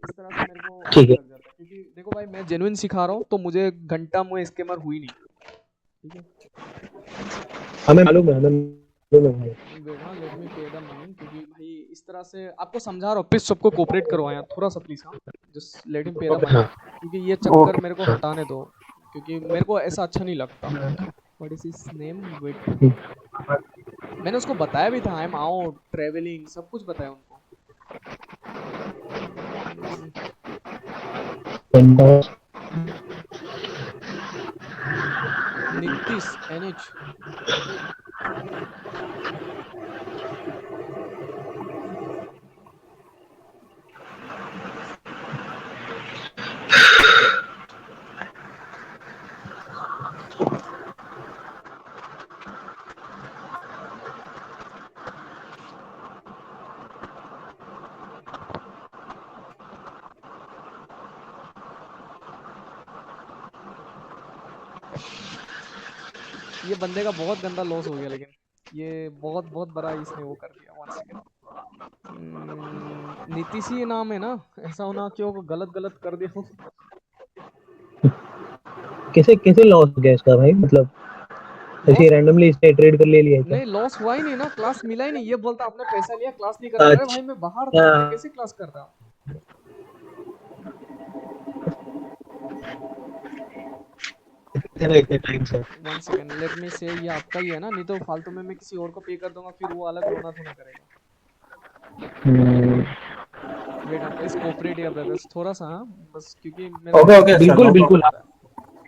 इस तरह से मेरे को अच्छा लग जाता है, क्योंकि देखो भाई, मैं जेन्युइन सिखा रहा हूँ तो मुझे घंटा मुझे स्कैमर हुई नहीं, ठीक है। हमें मालूम है, हमें बेटा लेट मी पे द मनी, क्योंकि भाई इस तरह से आपको समझा रहा हूँ, प्लीज सबको कोऑपरेट करो यार थोड़ा सा प्लीज। हाँ, just let him pay the money, क्योंकि ये चक्कर मेरे को हटाने दो, क्योंकि मेरे को ऐसा अच्छा नहीं लगता। What is his name? Wait, मैंने उसको बताया भी था, आई एम आउट ट्रैवलिंग, सब कुछ बताया उनको। नीतीश एनएच। ये बंदे का बहुत गंदा लॉस हो गया, लेकिन ये बहुत बहुत बड़ा इसने वो कर दिया। 1 सेकंड, नीतीश ही नाम है ना, ऐसा होना क्यों गलत गलत कर दिया। कैसे कैसे लॉस हो गया इसका भाई? मतलब ऐसे रैंडमली इसने ट्रेड कर ले लिया क्या? नहीं, लॉस हुआ ही नहीं ना, क्लास मिला ही नहीं। ये बोलता आपने पैसा लिया, क्लास नहीं कर रहा। अरे भाई मैं बाहर था, मैं कैसे क्लास कर रहा? वन सेकंड, लेट मी से, ये आपका ही है ना? नहीं तो फालतू में मैं किसी और को पे कर दूंगा, फिर वो अलग रोना थोड़ा करेगा। वेट, आप प्लीज कोऑपरेट या ब्रदर्स थोड़ा सा, हाँ बस, क्योंकि ओके बिल्कुल बिल्कुल,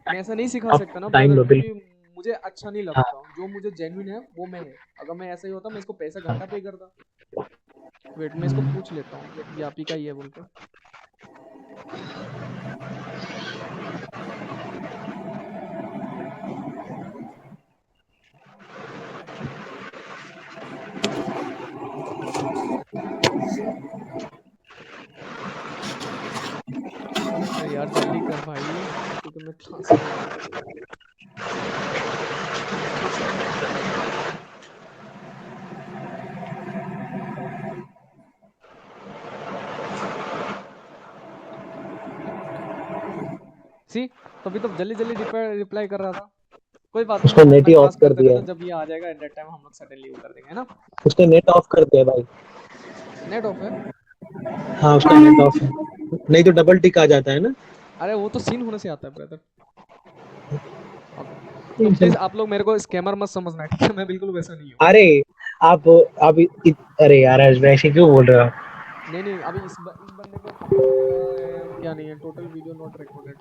मैं ऐसा नहीं सिखा सकता ना ब्रदर, क्योंकि मुझे अच्छा नहीं लगता। जो मुझे जेन्युइन है वो मैं है। अगर मैं ऐसा ही होता मैं इसको पैसा घंटा पे करता। वेट मैं इसको पूछ लेता हूँ ये आप ही का ही है बोल के। अरे यार जल्दी कर भाई, क्योंकि मैं क्लास में हूँ। सी तभी तो जल्दी जल्दी रिप्लाई कर रहा था। कोई बात नहीं, उसको हम नेट अपना ही ऑफ क्लास कर करते दिया रहते, है, जब ये आ जाएगा एट दैट टाइम हम लोग सडनली वो कर देंगे, है ना। उसने नेट ऑफ कर दिया भाई। नेट ऑफ है। हाँ उसका नेट ऑफ है, नहीं तो डबल टिक आ जाता है ना। अरे वो तो सीन होने से आता है ब्रदर। ओके, तो प्लीज आप लोग मेरे को स्कैमर मत समझना, ठीक है, मैं बिल्कुल वैसा नहीं हूँ। अरे आप अरे यार वैसे क्यों बोल रहे हो आप? नहीं नहीं, अभी इस बंदे को पता है क्या नहीं है, टोटल वीडियो नॉट रिकॉर्डेड।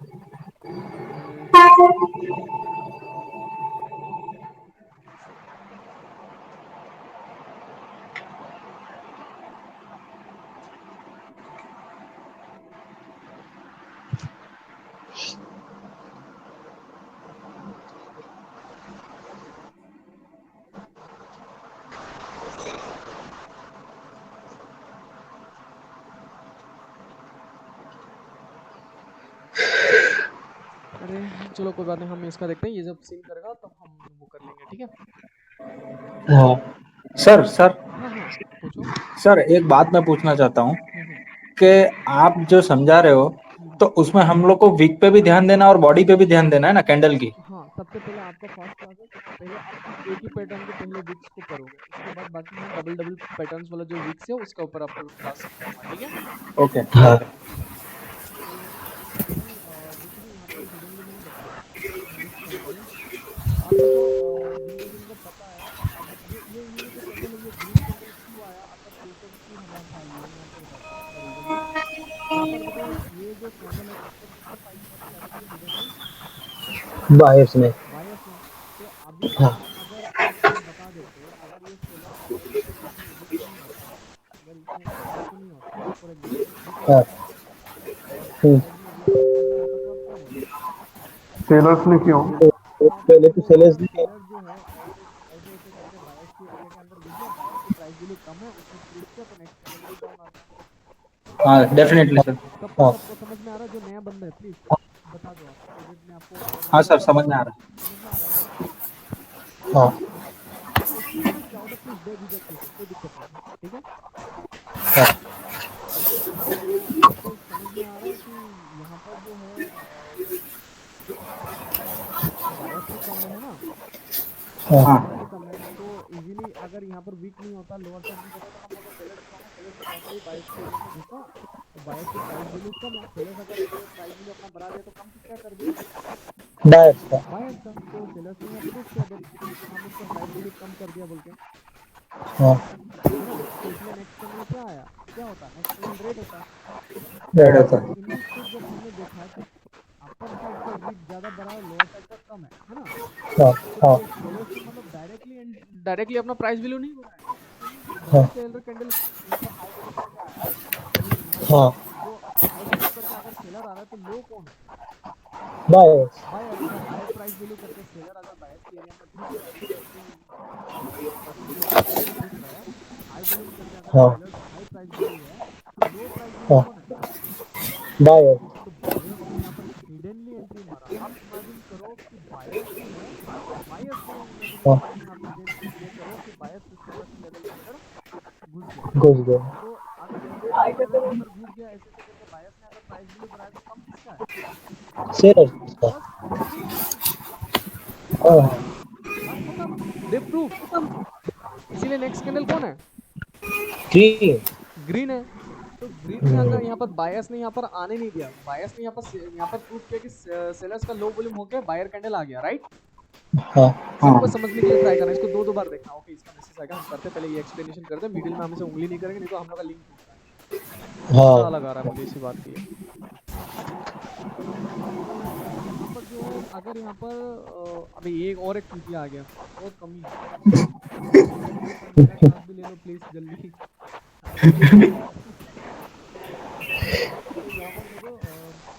अरे चलो कोई बात नहीं, हम इसका देखते हैं, ये जब सीन करेगा तब हम वो कर लेंगे, ठीक है। हाँ सर सर हाँ हाँ पूछो। सर एक बात मैं पूछना चाहता हूँ हम्म कि आप जो समझा रहे हो हम्म। तो उसमें हम लोग को विक पे भी ध्यान देना और बॉडी पे भी ध्यान देना है ना कैंडल की। हाँ सबसे पहले आपका फर्स्ट क्लास है, पहले आप एक ही पैटर्न के पहले विक्स को करोगे, उसके बाद बाकी मैं डबल डबल पैटर्न्स वाला जो विक्स है उसका ऊपर आपको क्लास सिखाऊंगा, ठीक है। ओके हाँ ओके। तो अभी जैसे कि यहाँ पर हिडनली मैंने बताया विक्स कैंडल, आप देखो जिनको जिनको पता है, अब ये जो कैंडल है ये ग्रीन कैंडल क्यों आया, अगर जैसे कि हमारा था ये यहाँ पर था ओरिजिनली, यहाँ पर देखो ये जो कैंडल है यहाँ पर किसने फाइल किया था डायरेक्टली हिडनली, बायर्स में। बायर्स ने। तो अभी हाँ अगर आप ये बता देते, अगर ये सेलर अगर इसमें विक नहीं होता, अगर इसमें विक नहीं होता फॉर एग्जांपल विक हाँ होता और प्राइस में विक ऐसा होता तो आप क्या बोलोगे। सेलर्स ने क्यों? तो आप पहले ये तो बोलोगे सेलर्स कि ने सेलर जो है ऐसे ऐसे ऐसे करके बायर्स के एरिया के अंदर घुस गया, बायर्स की प्राइस वैल्यू कम है, उसने प्रूफ किया, तो नेक्स्ट कैंडल भी डाउन आ गया। हाँ डेफिनेटली सर। सबको हाँ सबको समझ में आ रहा है, जो नया बंदा है प्लीज बता दो, आप प्रोजेक्ट में आपको और हाँ मतलब सर समझ में आ रहा समझ में आ रहा है ना। हाँ क्वेश्चन पूछ जाओ तो प्लीज बेझिझक पूछो, कोई दिक्कत नहीं है, ठीक है। हाँ तो आपको समझ में आ रहा है कि यहाँ पर जो है बायस भी कम है ना, है। हाँ बायस भी कम है, तो इजीली अगर यहाँ पर वीक नहीं होता, लोअर साइड नहीं करता, तो हम अगर सेलर दिखाऊंगा, सेलर तो नॉर्मली बायस के एरिया में घुसा, तो बायस की प्राइस वैल्यू कम है, सेलर्स अगर ऐसे प्राइस वैल्यू अपना बढ़ा दिया तो कम किसका कर दिया, बायर्स का। बायस का। तो सेलर्स ने यहाँ प्रूफ किया दैट हम इसका प्राइस वैल्यू कम कर दिया बोल के, हाँ है ना। तो इसलिए नेक्स्ट कैंडल क्या आया, क्या होता है, नेक्स्ट कैंडल रेड होता। रेड होता तो इन दिस केस जब हमने देखा कि अपर साइड का वीक ज्यादा बड़ा है, लोअर साइड का कम है ना, हाँ तो हाँ सेलर्स ने मतलब डायरेक्टली अपना प्राइस वैल्यू नहीं बढ़ाया, एक्चुअली भले हाँ ही सेलर कैंडल यहाँ पर हाई वैल्यू करके आया, लेकिन यहाँ पर हाँ जो हाई वैल्यू करके अगर सेलर आ रहा है तो लो कौन है, बायर्स। बायर। तो हाई प्राइस वैल्यू करके सेलर अगर बायर्स के एरिया में घुस रहा है, जैसे कि पर्सन के ऊपर सेलर घुस रहा है, हाई वॉल्यूम करके अगर हाँ सेलर हाई प्राइस वैल्यू है, तो लो प्राइस वैल्यू हाँ कौन है, बायर्स। तो बायर्स ने यहाँ पर हिडनली एंट्री मारा। अब इमेजिन करो कि बायर्स जो है, बायर्स ने हाँ इमेजिनेशन यहाँ पे ये करो कि बायर्स सेलर के लेवल के अंदर घुस गया। घुस गए। तो अब जैसे ही ये लेवल के अंदर घुस गया, ऐसे ऐसे करके बायर्स ने अगर प्राइस वैल्यू बढ़ाया तो कम किसका है, सेलर्स का। बस सिंपल सी हाँ बात खत्म, दे प्रूफ। इसीलिए नेक्स्ट कैंडल कौन है, ग्रीन। ग्रीन है। तो ग्रीन में अगर यहाँ पर बायर्स ने यहाँ पर आने नहीं दिया, बायर्स ने यहाँ पर प्रूफ किया कि सेलर्स का लो वॉल्यूम हो गया, बायर कैंडल आ गया, राइट। हाँ सबको समझने के लिए ट्राई करना, इसको दो बार देखना। ओके इसका मैसेज आएगा, हम करते पहले ये एक्सप्लेनेशन करते हैं, मिडिल में हमें से उंगली नहीं करेंगे, नहीं तो हम लोग का लिंक टूटता है। गुस्सा हाँ लगा रहा है मुझे इसी बात की। तो यहाँ पर जो है, अगर यहाँ पर अभी एक टीटी आ गया, बहुत कमी है, मेरा क्लास भी ले लो प्लीज जल्दी। तो यहाँ पर देखो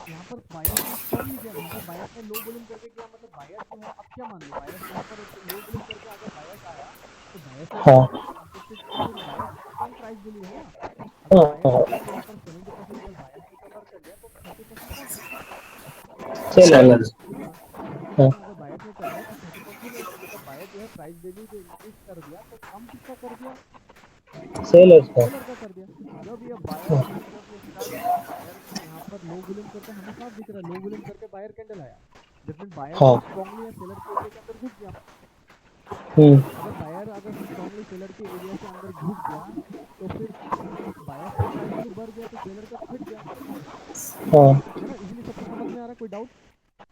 यहाँ पर बायस ने स्ट्रांगली किया, यहाँ पर बायस ने लो वॉल्यूम करके किया, मतलब बायस जो है, अब क्या मान लो बायस यहाँ पर लो वॉल्यूम करके अगर बायस आया तो बायस ने हाँ फिर बायस स्ट्रॉन्ग प्राइस वैल्यू है ना। अगर हाँ बायस हाँ अगर यहाँ पर 70% अगर बायस ने कवर कर लिया तो 30% कौन है? सेलर। सेलर्स। ठीक है ना। तो 30% हाँ अगर बायस ने कर लिया तो 30% मतलब बायस जो है प्राइस वैल्यू जो इंक्रीज कर दिया तो कम किसका कर दिया? सेलर्स का। सेलर का कर दिया। जब ये बायर हाँ ने जब ये स्टार्ट किया, बायर ने यहाँ पर लो वॉल्यूम करके, हमें साफ दिख रहा है लो वॉल्यूम करके बायर कैंडल आया, दैट मीन बायर जो हाँ है स्ट्रांगली सेलर के एरिया के अंदर घुस गया। हम्म अगर बायर अगर स्ट्रांगली सेलर के एरिया के अंदर घुस गया तो फिर बायर्स का प्राइस वैल्यू बढ़ गया तो सेलर का घट गया, हाँ है ना। इजीली सबको समझ में आ रहा है, कोई डाउट?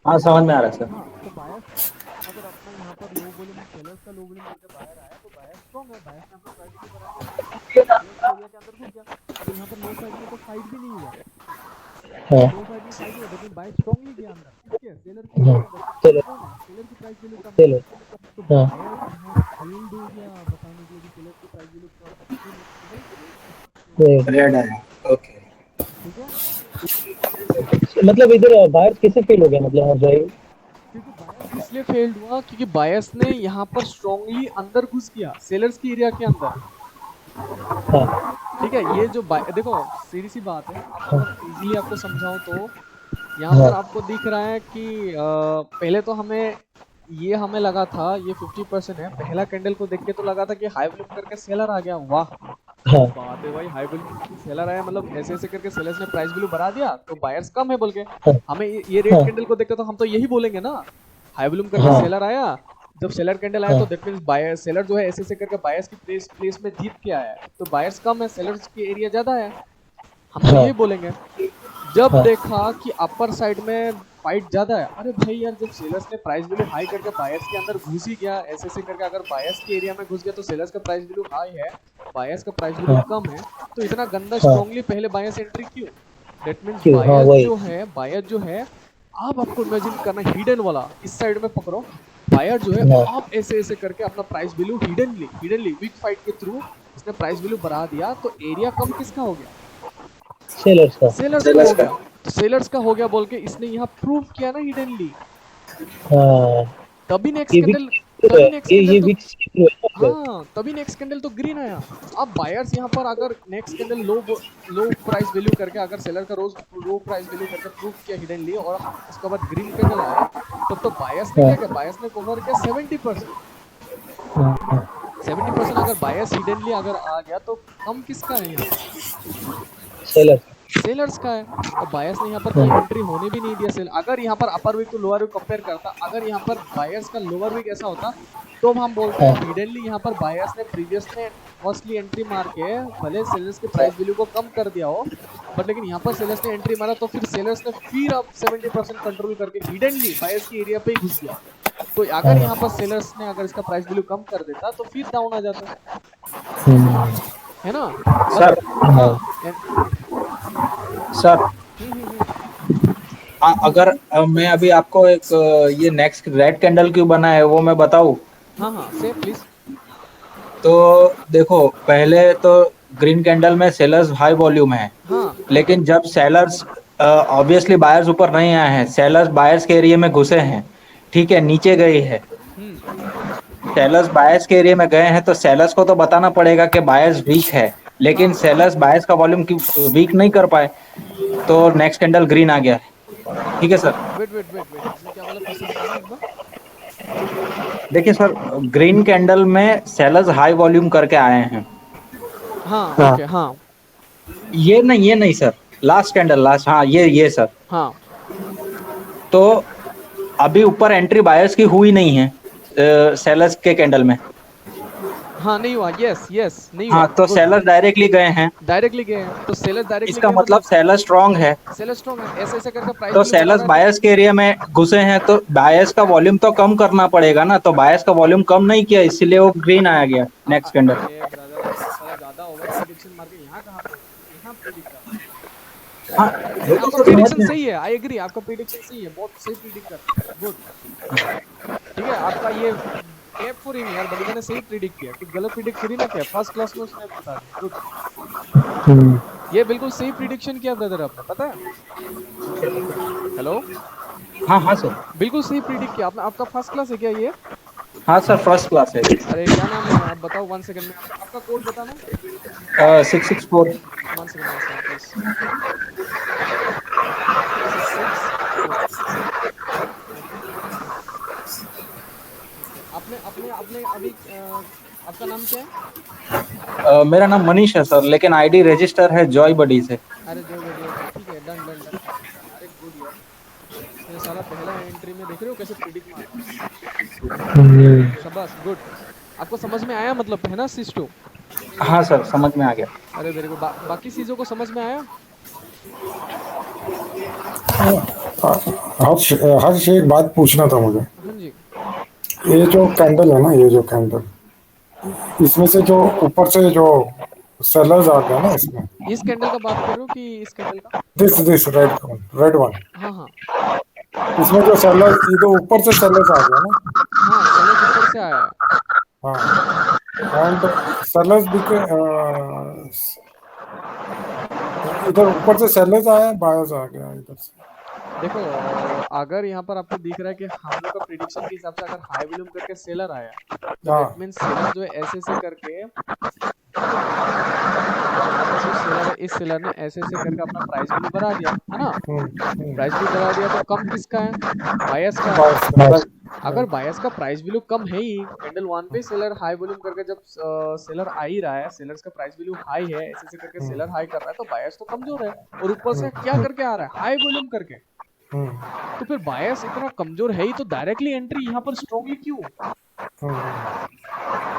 हाँ समझ में आ रहा है सर। हाँ, तो बायर्स अगर अपना यहाँ पर लो वॉल्यूम सेलर्स का लो वॉल्यूम करके बायर आया तो बायर स्ट्रांग है, बायर्स ने अपना प्राइस वैल्यू बढ़ा दिया, सेलर्स के एरिया के अंदर घुस गया। तो यहाँ पर लो साइड में तो फाइट भी नहीं हुआ, हाँ लो साइड में फाइट हुआ, लेकिन बाय स्ट्रांगली गया अंदर, ठीक है, सेलर के एरिया हाँ के अंदर। तो सेलर सेलर कौन है? सेलर की प्राइस वैल्यू कम है। सेलर। तो हाँ बायर यहाँ फेल्ड हो गया बताने के लिए कि सेलर की प्राइस वैल्यू कम है, तो नहीं, ये रेड है। ओके। ठीक है। मतलब इधर बाहर कैसे फेल हो गया, मतलब हर जगह। क्योंकि बायस इसलिए फेल्ड हुआ क्योंकि बायस ने यहाँ पर स्ट्रांगली अंदर घुस गया सेलर्स की एरिया के अंदर, हाँ ठीक है। ये जो देखो सीधी सी बात है, आप हाँ अगर इजीली आपको समझाऊं तो यहाँ हाँ पर आपको दिख रहा है कि पहले तो हमें लगा था ये 50% है, पहला कैंडल को देख के तो लगा था कि हाई वॉल्यूम करके सेलर आ गया, वाह क्या हाँ बात है भाई, हाई वॉल्यूम करके सेलर आया, मतलब ऐसे ऐसे करके सेलर्स ने प्राइस वैल्यू बढ़ा दिया तो बायर्स कम है बोल के। हाँ हमें ये रेड हाँ कैंडल को देख के तो हम तो यही बोलेंगे ना, हाई वॉल्यूम करके हाँ सेलर आया, जब सेलर कैंडल आया हाँ तो दैट मींस बायर सेलर जो है ऐसे ऐसे करके बायर्स की प्लेस में जीत के आया है, तो बायर्स कम है, सेलर्स की एरिया ज्यादा है, हम तो हाँ यही बोलेंगे। जब हाँ देखा कि अपर साइड में फाइट ज्यादा है, अरे भाई यार जब सेलर्स ने प्राइस वैल्यू हाई करके बायर्स के अंदर घुस ही गया ऐसे ऐसे करके, अगर बायर्स के एरिया में घुस गया तो सेलर्स का प्राइस वैल्यू हाई है, बायर्स का प्राइस वैल्यू हाँ कम है, तो इतना गंदा हाँ स्ट्रांगली पहले बायर्स एंट्री क्यों? दैट मींस क्यों, हाँ वही। बायर जो है, आप आपको इमेजिन करना हिडन वाला इस साइड में पकड़ो, बायर जो है हाँ आप ऐसे ऐसे करके अपना price value hiddenly wick fight के थ्रू इसने प्राइस वैल्यू बढ़ा दिया, तो एरिया कम किसका हो गया? सेलर्स का। सेलर्स का सेलर्स हो का। गया। तो सेलर्स का हो गया बोल के इसने यहाँ प्रूव किया ना हिडनली, हाँ तभी नेक्स्ट ये कैंडल विक्स है, तभी नेक्स्ट कैंडल ये तो विक्स है मतलब। हाँ तभी नेक्स्ट कैंडल तो ग्रीन आया। अब बायर्स यहाँ पर अगर नेक्स्ट कैंडल लो प्राइस वैल्यू करके अगर सेलर का रोज लो प्राइस वैल्यू करके प्रूव किया हिडनली और उसके बाद ग्रीन कैंडल आया, तब तो बायर्स ने हाँ क्या किया? बायर्स ने कवर किया 70%। हाँ हाँ 70% अगर बायर्स हिडनली अगर आ गया तो कम किसका है यहाँ पर? सेलर्स। सेलर्स का है। और बायर्स ने यहाँ पर कोई हाँ एंट्री होने भी नहीं दिया सेल। अगर यहाँ पर upper wick to lower wick compare करता, अगर यहाँ पर बायर्स का लोअर वीक ऐसा होता तो हम बोलते हैं हाँ हिडनली यहाँ पर बायर्स ने प्रीवियस ने फर्स्टली एंट्री मार के भले सेलर्स के प्राइस वैल्यू को कम कर दिया हो, बट लेकिन यहाँ पर सेलर्स ने एंट्री मारा तो फिर सेलर्स ने फिर अब 70% कंट्रोल करके हिडनली बायर्स की एरिया पे ही घुस गया। तो अगर यहाँ पर सेलर्स ने अगर इसका प्राइस वैल्यू कम कर देता तो फिर डाउन आ जाता, हम्म, है ना। सर। मतलब हाँ सर हम्म। अगर मैं अभी आपको एक ये नेक्स्ट रेड कैंडल क्यों बना है वो मैं बताऊं। हाँ से प्लीज। तो देखो पहले तो ग्रीन कैंडल में सेलर्स हाई वॉल्यूम है, हाँ लेकिन जब सेलर्स ऑब्वियसली बायर्स ऊपर नहीं आए हैं, सेलर्स बायर्स के एरिया में घुसे हैं, ठीक है, नीचे गए हैं, सेलर्स बायर्स के एरिया में गए हैं, तो सेलर्स को तो बताना पड़ेगा कि बायर्स वीक है, लेकिन हाँ सेलर्स बायर्स का वॉल्यूम वीक नहीं कर पाए, तो नेक्स्ट कैंडल ग्रीन आ गया। ठीक है सर। वेट आपने क्या बोला, फिर से बताना एक बार। देखिए सर, ग्रीन कैंडल में सेलर्स हाई वॉल्यूम करके आए हैं। हाँ हाँ ओके हाँ ये नहीं सर, लास्ट कैंडल लास्ट, हाँ ये सर। हाँ तो अभी ऊपर एंट्री बायर्स की हुई नहीं है सेलर्स के कैंडल में। हाँ नहीं हुआ, यस नहीं हाँ, हुआ, तो गुड। सेलर्स डायरेक्टली गए हैं, डायरेक्टली गए हैं तो सेलर डायरेक्टली इसका गए मतलब मतलब सेलर स्ट्रांग है। सेलर स्ट्रॉन्ग है, ऐसे ऐसे करके प्राइस तो वैल्यू बढ़ा सेलर्स रहा है तो बायर्स के एरिया में घुसे हैं, तो बायर्स का वॉल्यूम तो कम करना पड़ेगा ना, तो बायर्स का वॉल्यूम कम नहीं किया, इसीलिए वो ग्रीन आया गया नेक्स्ट कैंडल। अरे ब्रदर आप साला ज्यादा ओवर प्रेडिक्शन मार के यहाँ कहाँ पे यहाँ प्रेडिक्ट कर रहे हो? हाँ नहीं आपका प्रेडिक्शन सही है, आई एग्री, आपका प्रेडिक्शन सही है, बहुत सही प्रेडिक्ट करते हैं, गुड। ठीक है आपका ये क्लैप फॉर हिम यार, बंदे ने सही प्रेडिक्ट किया, कुछ गलत प्रेडिक्ट थोड़ी ना किया, फर्स्ट क्लास में उसने बता दिया, गुड। ये बिल्कुल सही प्रिडिक्शन किया ब्रदर आपने, पता है। हेलो। हाँ हाँ सर। बिल्कुल सही प्रिडिक्ट किया आपने। आपका फर्स्ट क्लास है क्या ये? हाँ सर, फर्स्ट क्लास है। अरे क्या नाम है आप बताओ, 1 सेकंड में आपका कोड बताना। 664। 1 सेकंड प्लीज। 664। Okay okay. आपने आपने आपने अभी आपका नाम क्या है? मेरा नाम मनीष है सर, लेकिन आईडी रजिस्टर है जॉय बडी से। अरे जो बड़ी, ओके ठीक है, done done done done done. अरे गुड यार। ये साला पहला एंट्री में देख रहे हो कैसे प्रिडिक्ट मार रहा है। शाबाश, गुड। आपको समझ में आया मतलब, है ना सिस्टो? हाँ सर, समझ में आ गया। अरे वेरी गुड। बाकी चीजों को समझ में आया? हर्ष हर्ष एक बात पूछना था मुझे। हाँ जी। ये जो कैंडल है ना, ये जो कैंडल, इसमें से जो ऊपर से जो सेलर्स आ गया ना इसमें, इस कैंडल का बात कर रहे हो कि इस कैंडल का? दिस रेड वन, हाँ हाँ इसमें जो सेलर्स, ये तो ऊपर से सेलर्स आ गया ना। हाँ, सेलर्स ऊपर से आया है। हाँ, एंड सेलर्स बिके, इधर ऊपर से सेलर्स आया, बायर्स आ गया इधर से। देखो अगर यहाँ पर आपको दिख रहा है कि हम लोग का प्रिडिक्शन के हिसाब से अगर हाई वॉल्यूम करके सेलर आया, तो हाँ। दैट मींस सेलर जो है ऐसे ऐसे करके, यहाँ पर जो सेलर है, इस सेलर ने ऐसे ऐसे करके अपना प्राइस वैल्यू बढ़ा दिया है ना। प्राइस वैल्यू बढ़ा दिया तो कम किसका है? बायर्स का है। बायर्स का, राइट। अगर बायर्स का प्राइस वैल्यू कम है ही, कैंडल वन पे सेलर हाई वॉल्यूम करके जब सेलर आ ही रहा है, सेलर्स का प्राइस वैल्यू हाई है, ऐसे ऐसे करके सेलर हाई कर रहा है, तो बायर्स तो कमजोर है। और ऊपर से क्या करके आ रहा है? हाई वॉल्यूम करके। तो फिर बायर्स इतना कमजोर है ही, तो डायरेक्टली एंट्री यहाँ पर स्ट्रॉन्गली क्यों?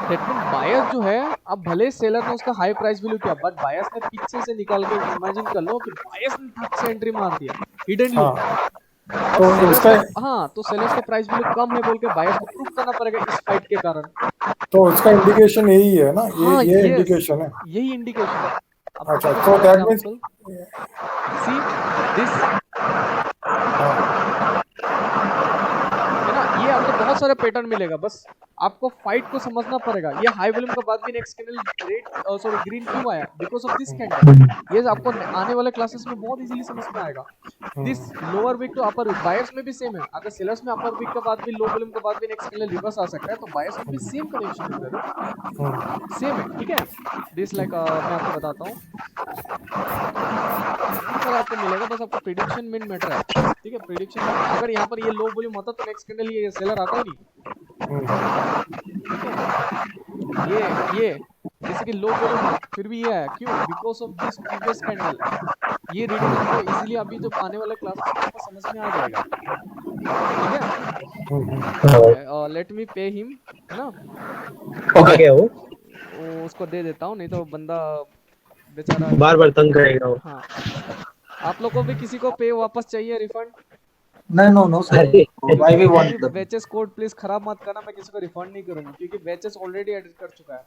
दैट मीन बायर्स जो है, अब भले सेलर ने उसका हाई प्राइस वैल्यू किया, बट बायर्स ने पीछे से निकाल के, इमेजिन कर लो कि बायर्स ने फट से एंट्री मार दिया हिडनली। हाँ, अब तो सेलर्स उसका, का, हाँ, तो सेलर्स का प्राइस वैल्यू कम है बोल के बायर्स को प्रूव करना पड़ेगा इस फाइट के कारण। तो उसका इंडिकेशन यही है ना, हाँ ये यस, इंडिकेशन है। यही इंडिकेशन है। अब अच्छा, देखो तो for that means, example, see this, है ना, ये आपको बहुत सारे पैटर्न मिलेगा, बस आपको फाइट को समझना पड़ेगा। ये हाई वॉल्यूम के बाद भी next candle red, sorry green क्यों आया? Because of this candle. ये आपको आने वाले क्लासेस में बहुत इजीली समझ में आएगा। This lower wick to upper wick, buyers में भी सेम है। अगर सेलर्स में अपर वीक के बाद भी, लो वॉल्यूम के बाद भी नेक्स्ट कैंडल रिवर्स आ सकता है, तो बायर्स में भी सेम कनेक्शन है ब्रदर, सेम है, ठीक है। दिस लाइक मैं आपको बताता हूँ, बहुत सारा आपको मिलेगा, बस आपको प्रिडिक्शन मेन मैटर है, ठीक है। प्रिडिक्शन में अगर यहाँ पर ये लो वॉल्यूम होता तो नेक्स्ट कैंडल ये सेलर आता ही नहीं, ठीक है। ये जैसे कि लो वॉल्यूम है फिर भी ये है, क्यों? Because of this previous candle. ये रीडिंग आपको इजीली अभी जब आने वाले क्लासेस में आपको समझ में आ जाएगा, ठीक है। लेट मी पे हिम, है ना। आ गया वो, उसको दे देता हूँ, नहीं तो बंदा बेचारा बार बार तंग करेगा वो। हाँ। आप लोग को भी किसी को पे वापस चाहिए, रिफंड? नहीं, नो नो सर, अरे आई वी मेरी want the. Batches code please खराब मत करना, मैं किसी को रिफंड नहीं करूंगा क्योंकि बैचेस ऑलरेडी एडिट कर चुका है।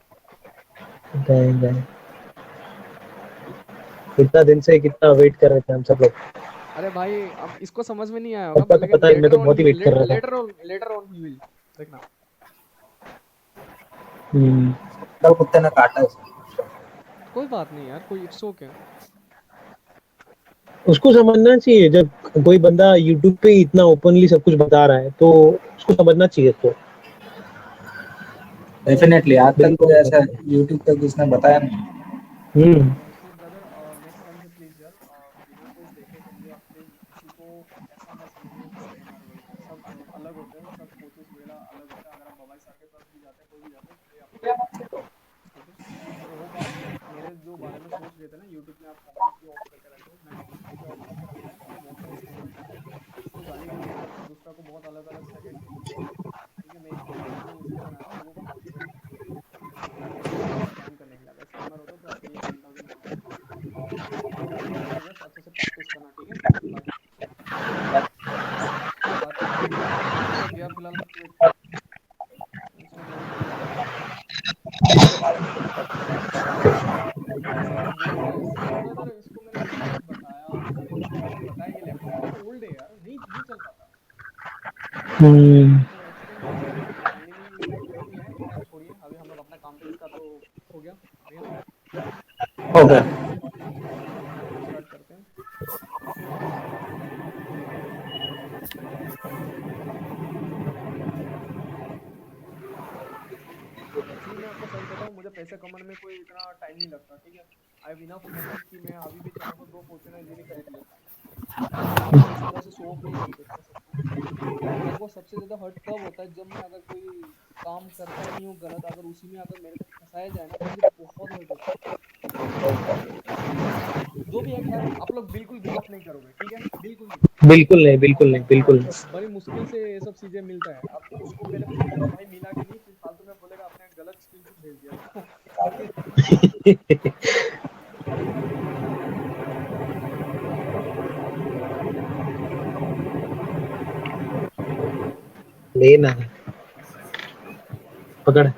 कितना दिन से कितना वेट कर रहे थे हम सब लोग। अरे भाई अब इसको समझ में नहीं आया होगा, सबका तो लेकिन पता है, मैं तो बहुत ही वेट कर रहा था। लेटर ऑन ही विल देखना। कल कुत्ते ने काटा है सर। कोई बात नहीं यार, कोई इट्स ओके। उसको समझना चाहिए, जब कोई बंदा यूट्यूब पे इतना ओपनली सब कुछ बता रहा है तो उसको समझना चाहिए इसको। डेफिनेटली, आज तक कोई ऐसा यूट्यूब पे किसने बताया नहीं। सो ब्रदर, नेक्स्ट टाइम से प्लीज यार वीडियो को देखे जब भी आप, प्लीज किसी को ऐसा मत समझिए कि स्कैमर बोल के, सब अलग होते हैं, सब कोचेस वगैरह अलग होते हैं। अगर आप बवाई सर के पास भी जाते हैं, कोई भी जाते हैं, कोई आपको गाली नहीं देगा, ठीक है। आई होप आप मेरे जो बारे में सोच रहे थे ना, यूट्यूब में आप कमेंट क्यों ऑफ करके रखे हो, मैंने इसलिए ऑफ करके रखा है क्योंकि बहुत सारे स्कैमर्स हैं जो गाली गलौज करके दूसरा को बहुत अलग अलग सजेस्ट करते हैं, ठीक है। मैं एक वीडियो इसलिए बना रहा हूँ लोगों को मोटिवेट करने के लिए, ताकि वो आपको स्कैम करने के लिए, अगर स्कैमर होता तो आपको ये 10,000 मांगता, ठीक है। थैंक यू, जस्ट अच्छे से प्रैक्टिस करना, ठीक है। बाय। बात करना ठीक है। चलो अभी फिलहाल मत वेट करो, उसको जो भी करना करो। ऐसे लोग बोल रहे हैं सी ब्रदर, इसको मैंने कितना बार बताया, कितना बार बताया, ये लैपटॉप बहुत ओल्ड है यार, नहीं नहीं चल पाता। तो एक्सचेंज कर दो, एनिमी जो भी है, खैर छोड़िए, अभी हम लोग अपना काम पे, इसका तो हो गया भैया। हो गया। मुझे पैसे कमाने में कोई इतना टाइम नहीं लगता, ठीक है। आई हैव इनफ मनी कि मैं अभी भी चाहूँ तो 2 फॉर्च्यूनर इजीली खरीद लेता हूँ, मैं इस तरह से शो ऑफ नहीं कर सकता सबको। और मेरे को सबसे ज़्यादा हर्ट तब होता है जब मैं अगर कोई काम करता ही नहीं हूँ गलत, अगर उसी में अगर मेरे को फंसाया जाए ना तो मुझे बहुत हर्ट होता है। जो भी है खैर, आप लोग बिल्कुल गिव अप नहीं करोगे, ठीक है, बिल्कुल नहीं। बिल्कुल नहीं, बिल्कुल नहीं, बिल्कुल नहीं। बड़ी मुश्किल से ये सब चीजें मिलता है। अब उसको पहले पूछेगा भाई मिला कि नहीं, फिर फालतू में बोलेगा आपने गलत स्क्रीनशॉट भेज दिया तो ठीक है। लेना पकड़। हाँ,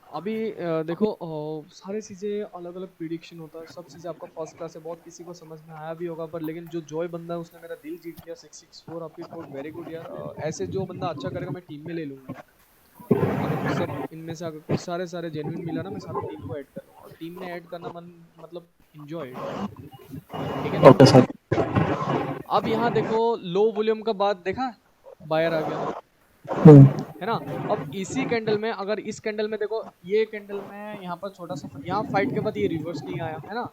अभी देखो सारी चीज़ें अलग अलग प्रिडिक्शन होता है, सब चीज़ें आपका फर्स्ट क्लास है, बहुत किसी को समझ में आया भी होगा, पर लेकिन जो जॉय बंदा है उसने मेरा दिल जीत लिया। 664 आपकी कोड वेरी गुड यार। ऐसे जो बंदा अच्छा करेगा मैं टीम में ले लूँगा। अगर सब इनमें से अगर कुछ सारे सारे जेन्युइन मिला ना, मैं सारा टीम को ऐड कर लूँगा। और टीम में ऐड करना मन मतलब एंजॉय, ठीक है ना। Okay sir. अब यहाँ देखो लो वॉल्यूम का बाद देखा, बायर आ गया है ना। अब इसी कैंडल में अगर इस कैंडल में देखो, ये कैंडल में यहाँ पर छोटा सा यहाँ फाइट के बाद ये रिवर्स नहीं आया है ना,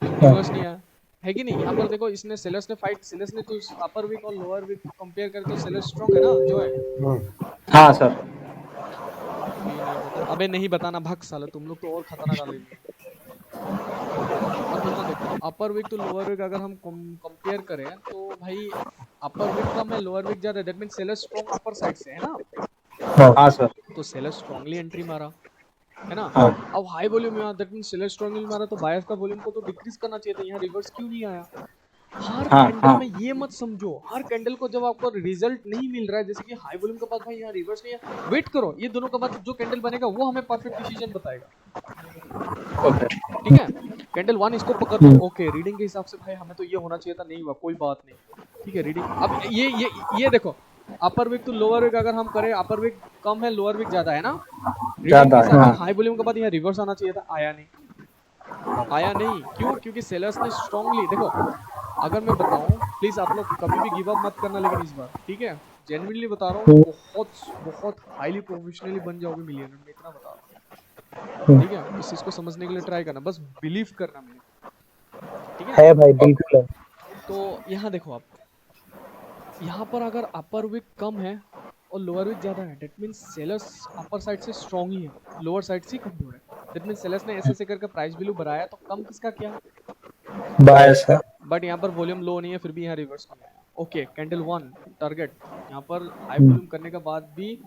रिवर्स नहीं आया है कि नहीं। यहाँ पर देखो इसने सेलर्स ने फाइट, सेलर्स ने तो अपर वीक और लोअर वीक कंपेयर करे तो सेलर्स स्ट्रांग है ना जो है। हाँ सर। अभी नहीं बता, अबे नहीं बताना भग साला, तुम लोग तो और खतरनाक आ लेंगे। अब यहाँ देखो अपर वीक तो लोअर वीक अगर हम कंपेयर करें तो भाई अपर वीक कम है, लोअर वीक ज्यादा है, that means seller strong upper side से है ना। हाँ सर। तो सेलर स्ट्रांगली एंट्री मारा है ना। हाँ अब हाई वॉल्यूम यहाँ दैट मींस सेलर स्ट्रांगली मारा तो बायस का वॉल्यूम को तो डिक्रीज करना चाहिए था, यहाँ रिवर्स क्यों नहीं आया। हर हाँ कैंडल हाँ में ये मत समझो, हर कैंडल को जब आपको रिजल्ट नहीं मिल रहा है, जैसे कि हाई वॉल्यूम के बाद भाई यहाँ रिवर्स नहीं है, वेट करो, ये दोनों के बाद जो कैंडल बनेगा वो हमें परफेक्ट डिसीजन बताएगा, ओके। ठीक है। कैंडल 1 इसको पकड़ लो, ओके रीडिंग के हिसाब से भाई हमें तो ये होना चाहिए था, नहीं हुआ कोई बात नहीं, ठीक है रीडिंग। अब ये देखो अपर विक तो लोअर विक अगर हम करें, अपर विक कम है लोअर विक ज्यादा है ना, रीडिंग के ज्यादा है हिसाब से हाँ। हाई वॉल्यूम के बाद यहाँ रिवर्स आना चाहिए था, आया नहीं, आया नहीं। क्यों? क्योंकि सेलर्स ने स्ट्रांगली देखो, अगर मैं बताऊं प्लीज आप लोग कभी भी गिव अप मत करना, लेकिन इस बार ठीक है जेन्युइनली बता रहा हूँ, बहुत बहुत हाईली प्रोफेशनली बन जाओगे मिलियनर में, इतना बता रहा हूँ, ठीक है। इस चीज को समझने के लिए ट्राई करना, बस बिलीव करना मेरे, ठीक है भाई, बिल्कुल है। तो यहाँ देखो आप, यहाँ पर अगर अपर विक कम है और लोअर विक ज्यादा है, that means sellers upper side से स्ट्रांग ही है, लोअर साइड से कमजोर है। दैट मींस सेलर्स ने ऐसे ऐसे करके प्राइस वैल्यू बढ़ाया तो कम किसका किया, बायस है। बट यहाँ पर वॉल्यूम लो नहीं है फिर भी यहाँ रिवर्स नहीं आया। ओके कैंडल 1 टारगेट, यहाँ पर हाई वॉल्यूम करने के बाद भी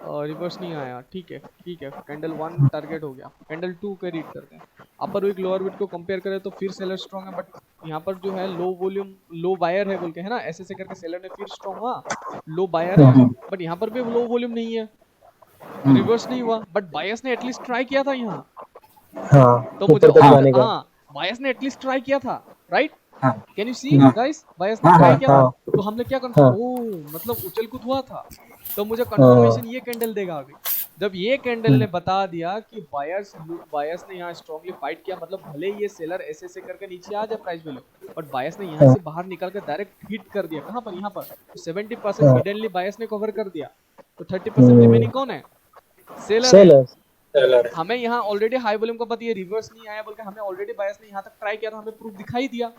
रिवर्स नहीं आया, ठीक है ठीक है। कैंडल 1 टारगेट हो गया, कैंडल 2 के रीड करते हैं। अपर विक लोअर विक को कंपेयर करें तो फिर सेलर स्ट्रांग है, बट यहाँ पर जो है लो वॉल्यूम लो बायर है बोल के है ना, ऐसे ऐसे करके सेलर ने फिर स्ट्रांग हुआ, लो बायर है, बट यहाँ पर भी लो वॉल्यूम नहीं है, रिवर्स नहीं हुआ, बट बायस ने एटलीस्ट ट्राई किया था यहाँ। हाँ, तो मुझे ऊपर तक जाने का। हाँ बायस ने एटलीस्ट ट्राई किया था, राइट। हाँ कैन यू सी हाँ गाइस, बायस ने हाँ ट्राई हाँ किया था, हाँ तो हमने क्या हाँ मतलब उछल कूद हुआ था। तो मुझे हाँ कंफर्मेशन ये कैंडल देगा अभी, जब ये कैंडल ने बता दिया कि बायस ने यहाँ स्ट्रांगली फाइट किया, मतलब भले ही ये सेलर ऐसे ऐसे करके नीचे आ जाए प्राइस वैल्यू, बट बायस ने यहाँ से बाहर निकल कर डायरेक्ट हिट कर दिया, कहाँ पर, यहाँ पर। तो 70% हाँ। हिडनली बायस ने कवर कर दिया, तो 30% रिमेनिंग कौन है, सेलर है। सेलर्स। सेलर। हमें यहाँ ऑलरेडी हाई वॉल्यूम का पता ये रिवर्स नहीं आया बोल के हमें ऑलरेडी बायस ने यहाँ तक ट्राई किया था, हमें प्रूफ दिखाई दिया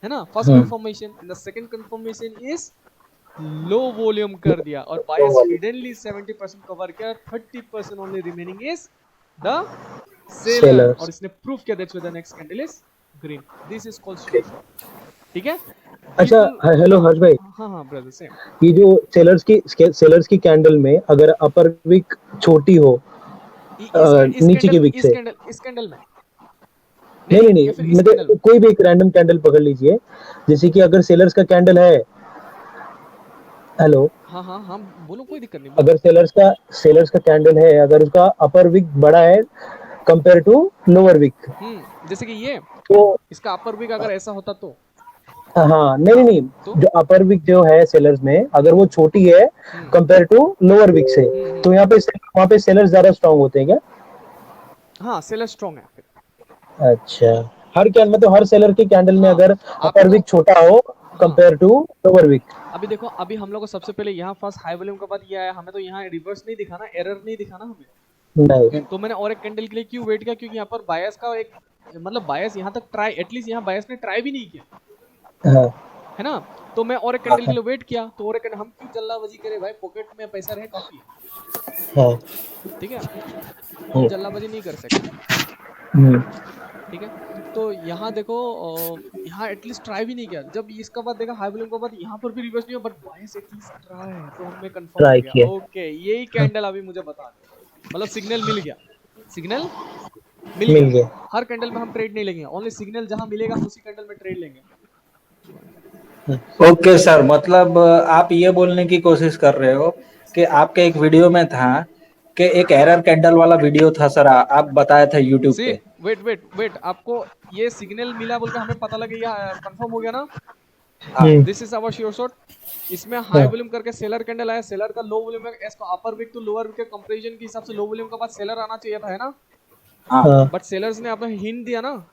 है ना, first confirmation. And the second confirmation is low volume कर दिया और बायस हिडनली 70% कवर किया, 30% only remaining is the seller, और इसने प्रूफ किया that's why the next candle is green, this is called straight shot, ठीक है। अच्छा, हेलो हर्ष भाई, हाँ हाँ ब्रदर सेम। ये जो सेलर्स की कैंडल में अगर अपर विक छोटी हो नीचे के विक से, इस कैंडल में नहीं या फिर नहीं, इस कैंडल मतलब कोई भी एक रैंडम कैंडल पकड़ लीजिए, जैसे कि अगर सेलर्स का कैंडल है, हेलो, हाँ हाँ हाँ बोलो कोई दिक्कत नहीं, अगर सेलर्स का कैंडल है, अगर उसका अपर विक बड़ा है कंपेयर टू लोअर विक, जैसे कि ये तो इसका अपर विक अगर ऐसा होता तो हाँ, नहीं, तो जो अपर विक जो है सेलर्स में, अगर वो छोटी है कंपेयर टू लोअर विक से, तो यहाँ पे वहाँ पे सेलर्स ज्यादा स्ट्रांग होते हैं क्या? हाँ सेलर स्ट्रांग है फिर, अच्छा, हर कैन मतलब हर सेलर के कैंडल में हाँ अगर अपर आपको विक छोटा हो हाँ कंपेयर टू लोअर विक। अभी देखो, अभी हम लोग को सबसे पहले यहाँ फर्स्ट हाई वॉल्यूम के बाद ये आया, हमें तो यहाँ रिवर्स नहीं दिखा ना, एरर नहीं दिखा ना हमें। नहीं। तो मैंने और एक कैंडल के लिए क्यों वेट किया, क्योंकि यहाँ पर बायस का एक मतलब बायस यहाँ तक ट्राई, एटलीस्ट यहाँ बायस ने ट्राई भी नहीं किया हाँ है ना। तो मैं और एक कैंडल के लिए वेट किया, तो और एक कैंडल हम क्यों जल्लाबाजी करें भाई, पॉकेट में पैसा रहे काफी है, हाँ। ठीक है, हम हम्म, जल्लाबाजी नहीं कर सकते, हम्म, ठीक है। तो यहाँ देखो यहाँ एटलीस्ट ट्राई भी नहीं किया, जब इसका बाद देखा हाई वॉल्यूम के बाद यहाँ पर भी रिवर्स नहीं हुआ, बट बायस एटलीस्ट ट्राई है, तो हमें कंफर्म हो ट्राई गया किया। ओके यही कैंडल अभी मुझे बता दो, मतलब सिग्नल मिल गया, सिग्नल मिल मिल गया। गया। हर कैंडल में हम ट्रेड नहीं लेंगे, ओनली सिग्नल जहां मिलेगा हम उसी कैंडल में ट्रेड लेंगे। ओके सर, मतलब आप ये बोलने की कोशिश कर रहे हो कि आपके एक वीडियो में था कि एक एरर कैंडल वाला वीडियो था सर, आप बताए थे यूट्यूब सी पे। वेट वेट वेट, आपको ये सिग्नल मिला बोल के हमें पता लगे, या कंफर्म हो गया ना, हाँ this is our sure shot. इसमें हाई हाँ वॉल्यूम करके सेलर कैंडल आया, सेलर का लो वॉल्यूम में इसका upper wick to lower wick के कंपैरिजन के हिसाब से लो वॉल्यूम के बाद सेलर आना चाहिए था, है ना। हाँ। हाँ बट सेलर्स ने हमें हिंट दिया ना,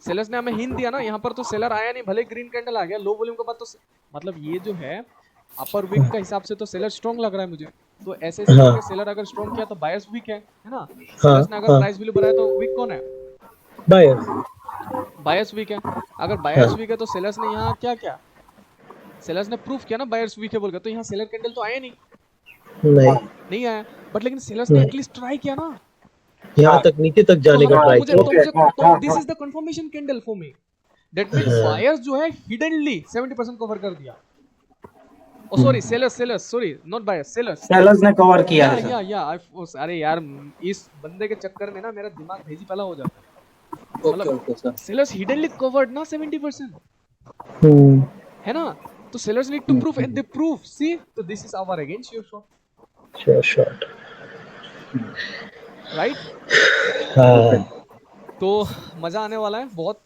सेलर्स ने हमें हिंट दिया ना, यहाँ पर तो सेलर आया नहीं, भले ग्रीन कैंडल आ गया लो वॉल्यूम के बाद, तो मतलब ये जो है अपर विक का हिसाब से तो सेलर स्ट्रॉन्ग लग रहा है मुझे। तो ऐसे ऐसे हाँ करके सेलर अगर स्ट्रॉन्ग किया तो बायर्स वीक है ना। हाँ सेलर्स ने अगर हाँ। प्राइस वैल्यू बढ़ाया तो वीक कौन है, बायर्स। बायर्स वीक है। अगर हाँ। बायर्स वीक है तो सेलर्स ने यहाँ क्या क्या, सेलर्स ने प्रूफ किया ना बायर्स वीक है बोलकर, तो यहाँ सेलर कैंडल तो आया नहीं, नहीं नहीं आया, बट लेकिन सेलर्स ने नहीं, एटलीस्ट ट्राई किया ना। यहाँ तक नीचे तक तो जाने का हम तो ट्राई मुझे तो किया। मुझे तो this is the confirmation candle for me, that means हाँ। बायर्स जो है हिडनली 70% कवर कर दिया। Oh sorry, sellers sorry, not buyers, sellers. Sellers ने कवर किया है सर। या अरे यार, इस बंदे के चक्कर में ना मेरा दिमाग भेजी पला हो जाता है, ओके मतलब okay sir. Sellers hiddenly covered ना 70%, हम्म। है ना। तो sellers need to proof and they proof, see, तो this is our against your shot, sure shot. Right. हाँ। तो मजा आने वाला है बहुत,